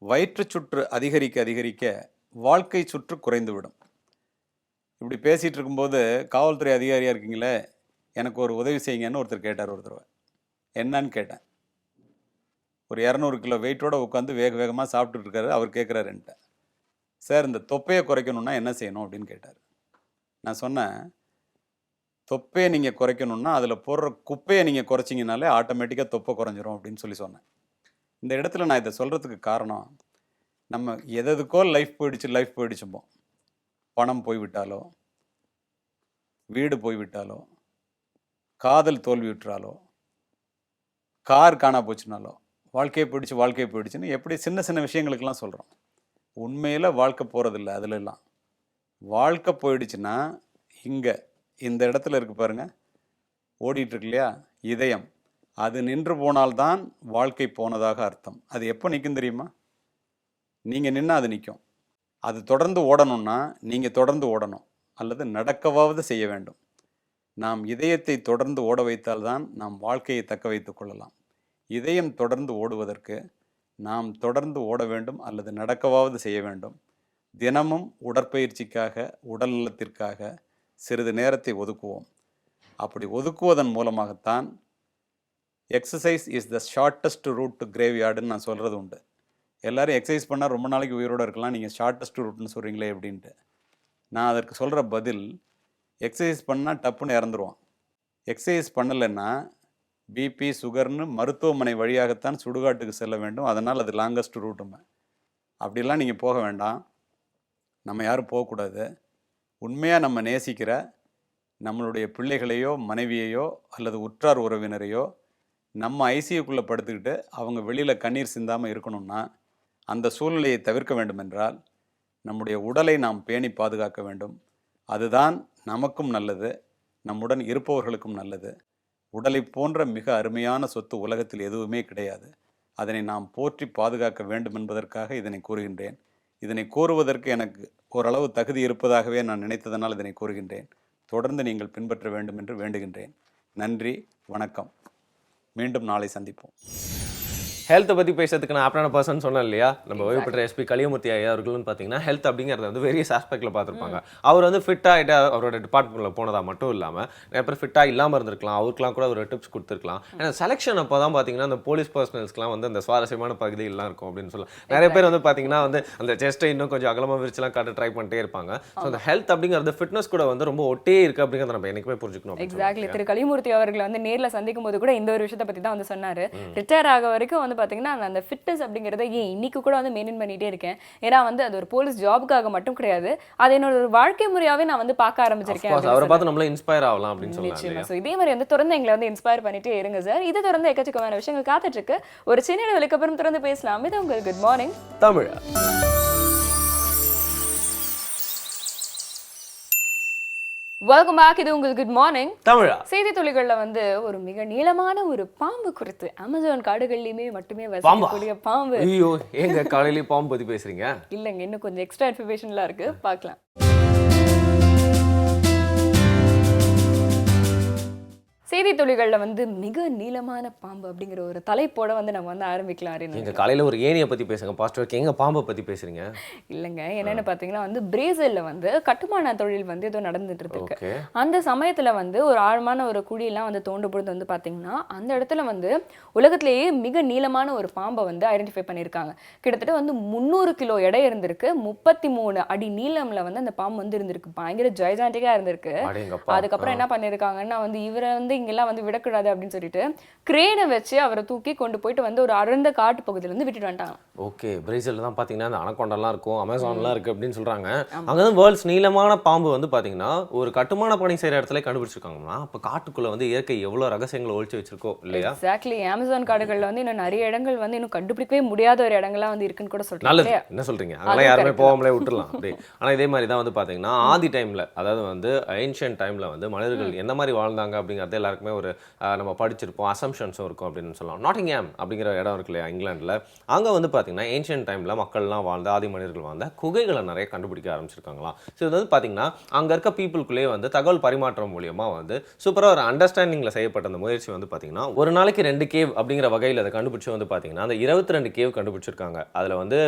வயிற்று சுற்று அதிகரிக்க அதிகரிக்க வாழ்க்கை சுற்று குறைந்துவிடும். இப்படி பேசிகிட்டு இருக்கும்போது காவல்துறை அதிகாரியாக இருக்கீங்களே, எனக்கு ஒரு உதவி செய்யுங்கன்னு ஒருத்தர் கேட்டார். ஒரு தடவை என்னன்னு கேட்டேன். ஒரு 200 கிலோ வெயிட்டோடு உட்காந்து வேக வேகமாக சாப்பிட்டுட்டு இருக்காரு. அவர் கேட்குறாரு என்கிட்ட, சார் இந்த தொப்பையை குறைக்கணுன்னா என்ன செய்யணும் அப்படின்னு கேட்டார். நான் சொன்னேன், தொப்பையை நீங்கள் குறைக்கணுன்னா அதில் போடுற குப்பையை நீங்கள் குறைச்சிங்கனாலே ஆட்டோமேட்டிக்காக தொப்பை குறைஞ்சிரும் அப்படின்னு சொன்னேன். இந்த இடத்துல நான் இதை சொல்கிறதுக்கு காரணம், நம்ம எதுக்கோ லைஃப் போயிடுச்சும்போம். பணம் போய்விட்டாலோ, வீடு போய்விட்டாலோ, காதல் தோல்வி விட்டுறாலோ, கார் காணா போச்சுனாலோ, வாழ்க்கையை போயிடுச்சுன்னு எப்படி சின்ன சின்ன விஷயங்களுக்கெல்லாம் சொல்கிறோம். உண்மையில் வாழ்க்கை போகிறதில்ல. அதிலெல்லாம் வாழ்க்கை போயிடுச்சுன்னா இங்கே இந்த இடத்துல இருக்குது பாருங்கள், ஓடிட்டுருக்கு இல்லையா இதயம், அது நின்று போனால்தான் வாழ்க்கை போனதாக அர்த்தம். அது எப்போ நிற்கும் தெரியுமா? நீங்கள் நின்னா அது நிற்கும். அது தொடர்ந்து ஓடணும்னா நீங்கள் தொடர்ந்து ஓடணும், அல்லது நடக்கவாவது செய்ய வேண்டும். நாம் இதயத்தை தொடர்ந்து ஓட வைத்தால்தான் நாம் வாழ்க்கையை தக்க வைத்து கொள்ளலாம். இதயம் தொடர்ந்து ஓடுவதற்கு நாம் தொடர்ந்து ஓட வேண்டும், அல்லது நடக்கவாவது செய்ய வேண்டும். தினமும் உடற்பயிற்சிக்காக, உடல் நலத்திற்காக சிறிது நேரத்தை ஒதுக்குவோம். அப்படி ஒதுக்குவதன் மூலமாகத்தான் exercise is the shortest route to கிரேவ்யார்டுன்னு நான் சொல்கிறது உண்டு. எல்லோரும் எக்ஸசைஸ் பண்ணால் ரொம்ப நாளைக்கு உயிரோடு இருக்கலாம், நீங்கள் ஷார்ட்டஸ்ட் ரூட்னு சொல்கிறீங்களே அப்படின்ட்டு. நான் அதற்கு சொல்கிற பதில், எக்ஸசைஸ் பண்ணால் டப்புன்னு இறந்துருவான். எக்ஸசைஸ் பண்ணலைன்னா பிபி சுகர்னு மருத்துவமனை வழியாகத்தான் சுடுகாட்டுக்கு செல்ல வேண்டும். அதனால் அது லாங்கஸ்ட் ரூட்டுமே. அப்படிலாம் நீங்கள் போக வேண்டாம், நம்ம யாரும் போகக்கூடாது. உண்மையாக நம்ம நேசிக்கிற நம்மளுடைய பிள்ளைகளையோ மனைவியையோ அல்லது உற்றார் உறவினரையோ நம்ம ஐசியூக்குள்ளே படுத்துக்கிட்டு அவங்க வெளியில் கண்ணீர் சிந்தாமல் இருக்கணும்னா, அந்த சூழ்நிலையை தவிர்க்க வேண்டுமென்றால் நம்முடைய உடலை நாம் பேணி பாதுகாக்க வேண்டும். அதுதான் நமக்கும் நல்லது, நம்முடன் இருப்பவர்களுக்கும் நல்லது. உடலை போன்ற மிக அருமையான சொத்து உலகத்தில் எதுவுமே கிடையாது. அதனை நாம் போற்றி பாதுகாக்க வேண்டும் என்பதற்காக இதனை கூறுகின்றேன். இதனை கூறுவதற்கு எனக்கு ஓரளவு தகுதி இருப்பதாகவே நான் நினைத்ததனால் இதனை கூறுகின்றேன். தொடர்ந்து நீங்கள் பின்பற்ற வேண்டும் என்று வேண்டுகின்றேன். நன்றி, வணக்கம். மீண்டும் நாளை சந்திப்போம். ஹெல்த்தை பற்றி பேசுறதுக்கு நான் ஆப்டான பர்சன் சொன்னேன் இல்லையா, நம்ம ஓய்வு பெற்ற எஸ்பி கலியமூர்த்தி ஐயா அவர்களும் பார்த்தீங்கன்னா ஹெல்த் அப்படிங்கிறத வந்து வேரியஸ் ஆஸ்பெக்டில் பார்த்துருப்பாங்க. அவர் வந்து ஃபிட்டாகிட்டு அவரோட டிபார்ட்மெண்ட்டில் போனதாக மட்டும் இல்லாமல் நிறைய பேர் ஃபிட்டாக இல்லாமல் இருந்திருக்கலாம், அவருக்குலாம் கூட ஒரு டிப்ஸ் கொடுத்துருக்கலாம். ஏன்னா செலெக்ஷன் அப்போ தான் பார்த்தீங்கன்னா அந்த போலீஸ் பர்சனல்ஸ்க்குலாம் வந்து அந்த சுவாரஸ்யமான பகுதியெல்லாம் இருக்கும் அப்படின்னு சொல்லலாம். நிறைய பேர் வந்து பார்த்தீங்கன்னா வந்து அந்த செஸ்ட்டை இன்னும் கொஞ்சம் அகலமாக விரிச்செல்லாம் காட்ட ட்ரை பண்ணிட்டே இருப்பாங்க. ஸோ அந்த ஹெல்த் அப்படிங்கிறது ஃபிட்னஸ் கூட வந்து ரொம்ப ஒட்டே இருக்குது அப்படிங்கிறத நம்ம எனக்குமே புரிஞ்சுக்கணும். எக்ஸாக்ட்லி. திரு கலிமூர்த்தி அவர்களை வந்து நேரில் சந்திக்கும் போது கூட இந்த ஒரு விஷயத்தை பற்றி தான் வந்து சொன்னார். ரிட்டையர் ஆக வரைக்கும் வந்து பார்த்தீங்கன்னா அந்த ஃபிட்னஸ் அப்படிங்கிறத ஏன் இன்னைக்கு கூட வந்து மெயின்டைன் பண்ணிட்டே இருக்கேன். ஏன்னா வந்து அது ஒரு போலீஸ் ஜாபுக்காக மட்டும் கிடையாது, அது என்னோட ஒரு வாழ்க்கை முறையாவே நான் வந்து பார்க்க ஆரம்பிச்சிருக்கேன். அவரை பார்த்து நம்மள இன்ஸ்பயர் ஆகலாம் அப்படின்னு சொல்லலாம். ஸோ இதே மாதிரி வந்து தொடர்ந்து எங்களை வந்து இன்ஸ்பயர் பண்ணிட்டே இருங்க சார். இது தொடர்ந்து எக்கச்சக்கமான விஷயங்கள் காத்துட்டு இருக்கு. ஒரு சின்ன இடைவெளிக்கு அப்புறம் தொடர்ந்து பேசலாம். இது உங்கள் good morning Tamil. Welcome back. இது உங்கள் குட் மார்னிங் தமிழா. செய்தி துளிகள்ல வந்து ஒரு மிக நீளமான ஒரு பாம்பு குறித்து, அமேசான் காடுகள்லயுமே மட்டுமே வசிக்கக்கூடிய பாம்பு. ஐயோ, ஏங்க காலையிலேயே பாம்பு பத்தி பேசுறீங்க? இல்லைங்க, இன்னும் கொஞ்சம் எக்ஸ்ட்ரா இன்ஃபர்மேஷன்லாம் இருக்கு, பார்க்கலாம். செய்தி துளிகள்ல வந்து மிக நீளமான பாம்பு அப்படிங்கிற ஒரு தலைப்போட வந்து நம்ம வந்து ஆரம்பிக்கலாம். நீங்க காலையில ஒரு ஏனியை பத்தி பேசுங்க பாஸ்டர், எங்க பாம்பை பத்தி பேசுறீங்க? இல்லைங்க, என்னன்னு பாத்தீங்கன்னா வந்து பிரேசில்ல வந்து கட்டுமான தொழில் வந்து ஏதோ நடந்துட்டு இருக்கு. அந்த சமயத்துல வந்து ஒரு ஆழமான ஒரு குழியெல்லாம் வந்து தோண்டும் பொழுது வந்து பாத்தீங்கன்னா அந்த இடத்துல வந்து உலகத்திலேயே மிக நீளமான ஒரு பாம்பை வந்து ஐடென்டிஃபை பண்ணியிருக்காங்க. கிட்டத்தட்ட வந்து 300 கிலோ எடை இருந்திருக்கு, 33 அடி நீளம்ல வந்து அந்த பாம்பு வந்து இருந்திருக்கு. பயங்கர ஜைஜாண்டிக்கா இருந்திருக்கு. அதுக்கப்புறம் என்ன பண்ணிருக்காங்கன்னா வந்து இவரை வந்து இங்கெல்லாம் குழந்தைங்கள்லாம் வந்து விடக்கூடாது அப்படின்னு சொல்லிட்டு கிரேனை வச்சு அவரை தூக்கி கொண்டு போயிட்டு வந்து ஒரு அடர்ந்த காட்டு பகுதியில இருந்து விட்டுட்டு வந்துட்டாங்க. ஓகே, பிரேசில் தான் பார்த்தீங்கன்னா அந்த அனகொண்டாலாம் இருக்கும், அமேசான்லாம் இருக்குது அப்படின்னு சொல்கிறாங்க. அங்கே தான் வேர்ல்ட்ஸ் நீளமான பாம்பு வந்து பார்த்தீங்கன்னா ஒரு கட்டுமான பணி செய்கிற இடத்துல கண்டுபிடிச்சிருக்காங்கன்னா அப்போ காட்டுக்குள்ளே வந்து இயற்கை எவ்வளோ ரகசியங்களை ஒழிச்சு வச்சிருக்கோ இல்லையா? எக்ஸாக்ட்லி. அமேசான் காடுகளில் வந்து இன்னும் நிறைய இடங்கள் வந்து இன்னும் கண்டுபிடிக்கவே முடியாத ஒரு இடங்கள்லாம் வந்து இருக்குன்னு கூட நல்லது. சொல்றாங்க. என்ன சொல்கிறீங்க? அதெல்லாம் யாருமே போகாமலே விட்டுறலாம் அப்படி. ஆனால் இதே மாதிரி தான் வந்து பார்த்தீங்கன்னா ஆதி டைமில், அதாவது வந்து ஏன்ஷியன்ட் டைமில் வந்து மனிதர்கள் என்ன மாதிரி வாழ்ந்தாங்க அப்படிங்கிறது எல்லாருக்குமே ஒரு நம்ம படிச்சிருப்போம், அசம்ஷன்ஸும் இருக்கும் அப்படின்னு சொல்லலாம். நாட்டிங்ஹாம் அப்படிங்கிற இடம் இருக்கு இல்லையா இங்கிலாண்டில், அங்கே வந்து பார்த்தீங்கன்னா ஏன்ஷியன்ட் டைமில் மக்கள்லாம் வாழ்ந்த ஆதி மனிதர்கள் வாழ்ந்த குகைகளை நிறைய கண்டுபிடிக்க ஆரம்பிச்சிருக்காங்களாம். ஸோ இது வந்து பார்த்தீங்கன்னா அங்கே இருக்க பீப்புளுக்குள்ளேயே வந்து தகவல் பரிமாற்றம் மூலியமாக வந்து சூப்பராக ஒரு அண்டர்ஸ்டாண்டிங்கில் செய்யப்பட்ட அந்த முயற்சி வந்து பார்த்தீங்கன்னா ஒரு நாளைக்கு 2 கேவ் அப்படிங்கிற வகையில் அதை கண்டுபிடிச்சி வந்து பார்த்தீங்கன்னா அந்த 22 கேவ் கண்டுபிடிச்சிருக்காங்க. அதில் வந்து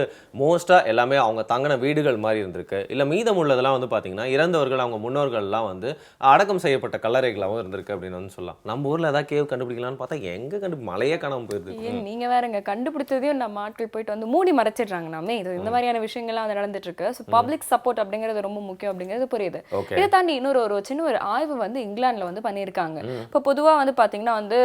மோஸ்ட்டாக எல்லாமே அவங்க தங்கின வீடுகள் மாதிரி இருந்திருக்கு. இல்லை மீதம் உள்ளதெல்லாம் வந்து பார்த்தீங்கன்னா இறந்தவர்கள் அவங்க முன்னோர்கள்லாம் வந்து அடக்கம் செய்யப்பட்ட கல்லறைகளாகவும் இருந்திருக்கு அப்படின்னு வந்து சொல்லலாம். நம்ம ஊரில் ஏதாவது கேவ் கண்டுபிடிக்கலாம்னு பார்த்தா எங்கே மலையே காணாமல் போயிருது. ஏன் நீங்க வேறங்க, கண்டுபிடிச்சதையும் நம்ம ஆட்கள் போயிட்டு வந்து மூடி மறைச்சிடுறாங்க. நாமே இது இந்த மாதிரியான விஷயங்கள்லாம் வந்து நடந்துட்டு இருக்கு. ஸோ பப்ளிக் சப்போர்ட் அப்படிங்கிறது ரொம்ப முக்கியம் அப்படிங்கிறது புரியுது. ஓகே, இதை தாண்டி இன்னொரு சின்ன ஒரு ஆய்வு வந்து இங்கிலாந்துல வந்து பண்ணியிருக்காங்க. இப்போ பொதுவா வந்து பாத்தீங்கன்னா வந்து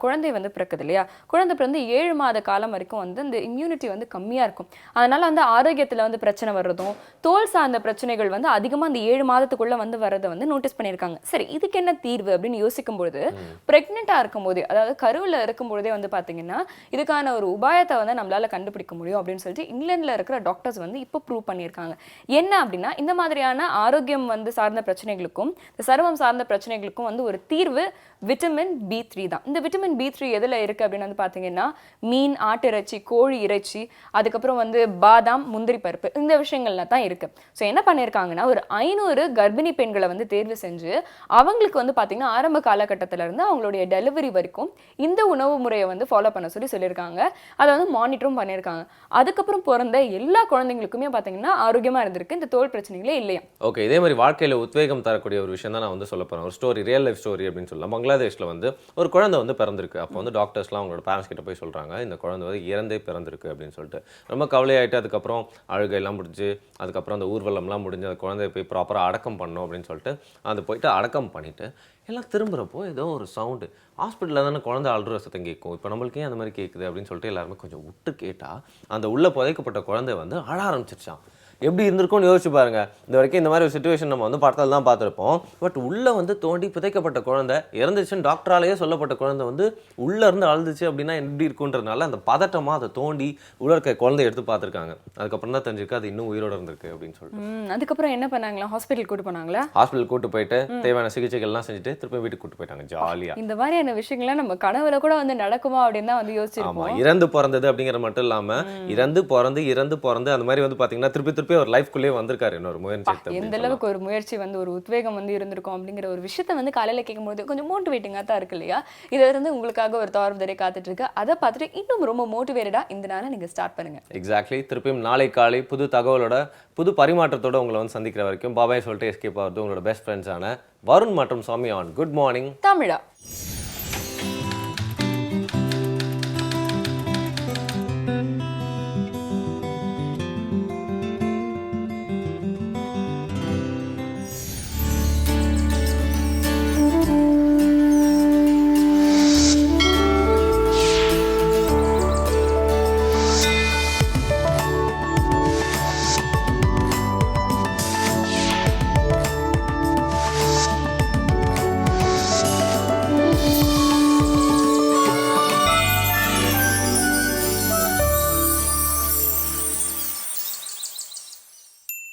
குழந்தை வந்து பிறக்குது இல்லையா, குழந்தை பிறந்து 7 மாத காலம் வரைக்கும் வந்து இந்த இம்யூனிட்டி வந்து கம்மியா இருக்கும். அதனால வந்து ஆரோக்கியத்துல வந்து பிரச்சனை வர்றதும் தோல் சார்ந்த பிரச்சனைகள் வந்து அதிகமா அந்த 7 மாதத்துக்குள்ள வந்து வரதை வந்து நோட்டீஸ் பண்ணியிருக்காங்க. சரி, இதுக்கு என்ன தீர்வு அப்படின்னு யோசிக்கும் பொழுது பிரெக்னெண்டா இருக்கும்போதே, அதாவது கருவில் இருக்கும்பொழுதே வந்து பாத்தீங்கன்னா இதுக்கான ஒரு உபாயத்தை வந்து நம்மளால கண்டுபிடிக்க முடியும் அப்படின்னு சொல்லிட்டு இங்கிலாந்துல இருக்கிற டாக்டர்ஸ் வந்து இப்போ ப்ரூவ் பண்ணியிருக்காங்க. என்ன அப்படின்னா இந்த மாதிரியான ஆரோக்கியம் வந்து சார்ந்த பிரச்சனைகளுக்கும் இந்த சருமம் சார்ந்த பிரச்சனைகளுக்கும் வந்து ஒரு தீர்வு விட்டமின் B3 தான். இந்த விட்டமின் B3 எதுல இருக்கு அப்படின்னு வந்து பாத்தீங்கன்னா மீன், ஆட்டு இறைச்சி, கோழி இறைச்சி, அதுக்கப்புறம் வந்து பாதாம், முந்திரி பருப்பு, இந்த விஷயங்கள்ல தான் இருக்கு. ஸோ என்ன பண்ணியிருக்காங்கன்னா ஒரு 500 கர்ப்பிணி பெண்களை வந்து தேர்வு செஞ்சு அவங்களுக்கு வந்து பாத்தீங்கன்னா ஆரம்ப காலகட்டத்தில இருந்து அவங்களுடைய டெலிவரி வரைக்கும் இந்த உணவு முறையை வந்து ஃபாலோ பண்ண சொல்லியிருக்காங்க. அதை வந்து மானிட்டரும் பண்ணியிருக்காங்க. அதுக்கப்புறம் பிறந்த எல்லா குழந்தைங்களுக்குமே பாத்தீங்கன்னா ஆரோக்கியமா இருந்திருக்கு, இந்த தோல் பிரச்சனைகளே இல்லையா. ஓகே, இதே மாதிரி வாழ்க்கையில் உத்வேகம் தரக்கூடிய ஒரு விஷயம் தான் நான் வந்து சொல்ல போகிறேன். ஒரு ஸ்டோரி, ரியல் லைஃப் ஸ்டோரி அப்படின்னு சொல்லலாம். பங்களாதேஷில் வந்து ஒரு குழந்தை வந்து பிறந்திருக்கு. அப்போ வந்து டாக்டர்ஸ்லாம் அவங்களோட பேரண்ட்ஸ் கிட்ட போய் சொல்கிறாங்க இந்த குழந்தை வந்து இறந்தே பிறந்திருக்கு அப்படின்னு சொல்லிட்டு. ரொம்ப கவலையாயிட்டு அதுக்கப்புறம் அழுகையெல்லாம் முடிஞ்சு அதுக்கப்புறம் அந்த ஊர்வலம்லாம் முடிஞ்சு அந்த குழந்தைய போய் ப்ராப்பராக அடக்கம் பண்ணணும் அப்படின்னு சொல்லிட்டு அந்த போயிட்டு அடக்கம் பண்ணிவிட்டு எல்லாம் திரும்புகிறப்போ ஏதோ ஒரு சவுண்டு, ஹாஸ்பிட்டலில் தானே குழந்தை அழுற சத்தம் கேட்கும், இப்போ நம்மளுக்கே அந்த மாதிரி கேட்குது அப்படின்னு சொல்லிட்டு எல்லாருமே கொஞ்சம் விட்டு கேட்டால் அந்த உள்ளே புதைக்கப்பட்ட குழந்தை வந்து அழ ஆரம்பிச்சிருச்சான். எப்படி இருந்திருக்கும்னு யோசிச்சு பாருங்க. இந்த வரைக்கும் இந்த மாதிரி ஒரு சுச்சுவேஷன் நம்ம வந்து படத்தில் தான் பார்த்துருப்போம். பட் உள்ளே வந்து தோண்டி புதைக்கப்பட்ட குழந்தை இறந்துச்சுன்னு டாக்டராலேயே சொல்லப்பட்ட குழந்தை வந்து உள்ளே இருந்து அழுதுச்சு அப்படின்னா எப்படி இருக்குன்றதுனால அந்த பதட்டமாக அதை தோண்டி உள்ள இருக்க குழந்தை எடுத்து பார்த்துருக்காங்க. அதுக்கப்புறம் தான் தெரிஞ்சிருக்கு அது இன்னும் உயிரோட இருந்திருக்கு அப்படின்னு சொல்லிட்டு. அதுக்கப்புறம் என்ன பண்ணாங்களா, ஹாஸ்பிட்டல் கூட்டு போனாங்களா? ஹாஸ்பிட்டல் கூட்டு போயிட்டு தேவையான சிகிச்சைகள்லாம் செஞ்சுட்டு திருப்பி வீட்டுக்கு கூட்டு போயிட்டாங்க ஜாலியாக. இந்த மாதிரியான விஷயங்கள்லாம் நம்ம கனவுல கூட வந்து நடக்குமா அப்படின்னு தான் வந்து ஆமாம், யோசிச்சிருப்போம். இறந்து பிறந்தது அப்படிங்கிற மட்டும் இல்லாமல் இறந்து பிறந்து அந்த மாதிரி வந்து பார்த்தீங்கன்னா திருப்பி ஒரு லைஃப்குள்ளேயே வந்திருக்காரு இன்னொரு முயற்சி. எந்த அளவுக்கு ஒரு முயற்சி வந்து ஒரு உத்வேகம் வந்து இருந்திருக்கும் அப்படிங்கிற ஒரு விஷயத்த வந்து காலையில கேட்கும்போது கொஞ்சம் மோட்டிவேட்டிங்காக தான் இருக்கு இல்லையா. இதை இருந்து உங்களுக்காக ஒரு தார் ஆஃப் த டே காத்துட்டு இருக்கு. அதை பார்த்துட்டு இன்னும் ரொம்ப மோட்டிவேட்டடா இந்த நாளை நீங்க ஸ்டார்ட் பண்ணுங்க. எக்ஸாக்ட்லி. திருப்பியும் நாளை காலை புது தகவலோட புது பரிமாற்றத்தோட உங்களை வந்து சந்திக்கிற வரைக்கும் பாபாய் சொல்லிட்டு எஸ்கேப் ஆகுது உங்களோட பெஸ்ட் ஃப்ரெண்ட்ஸான வருண் மற்றும் சாமி ஆன் குட் மார்னிங் தமிழா.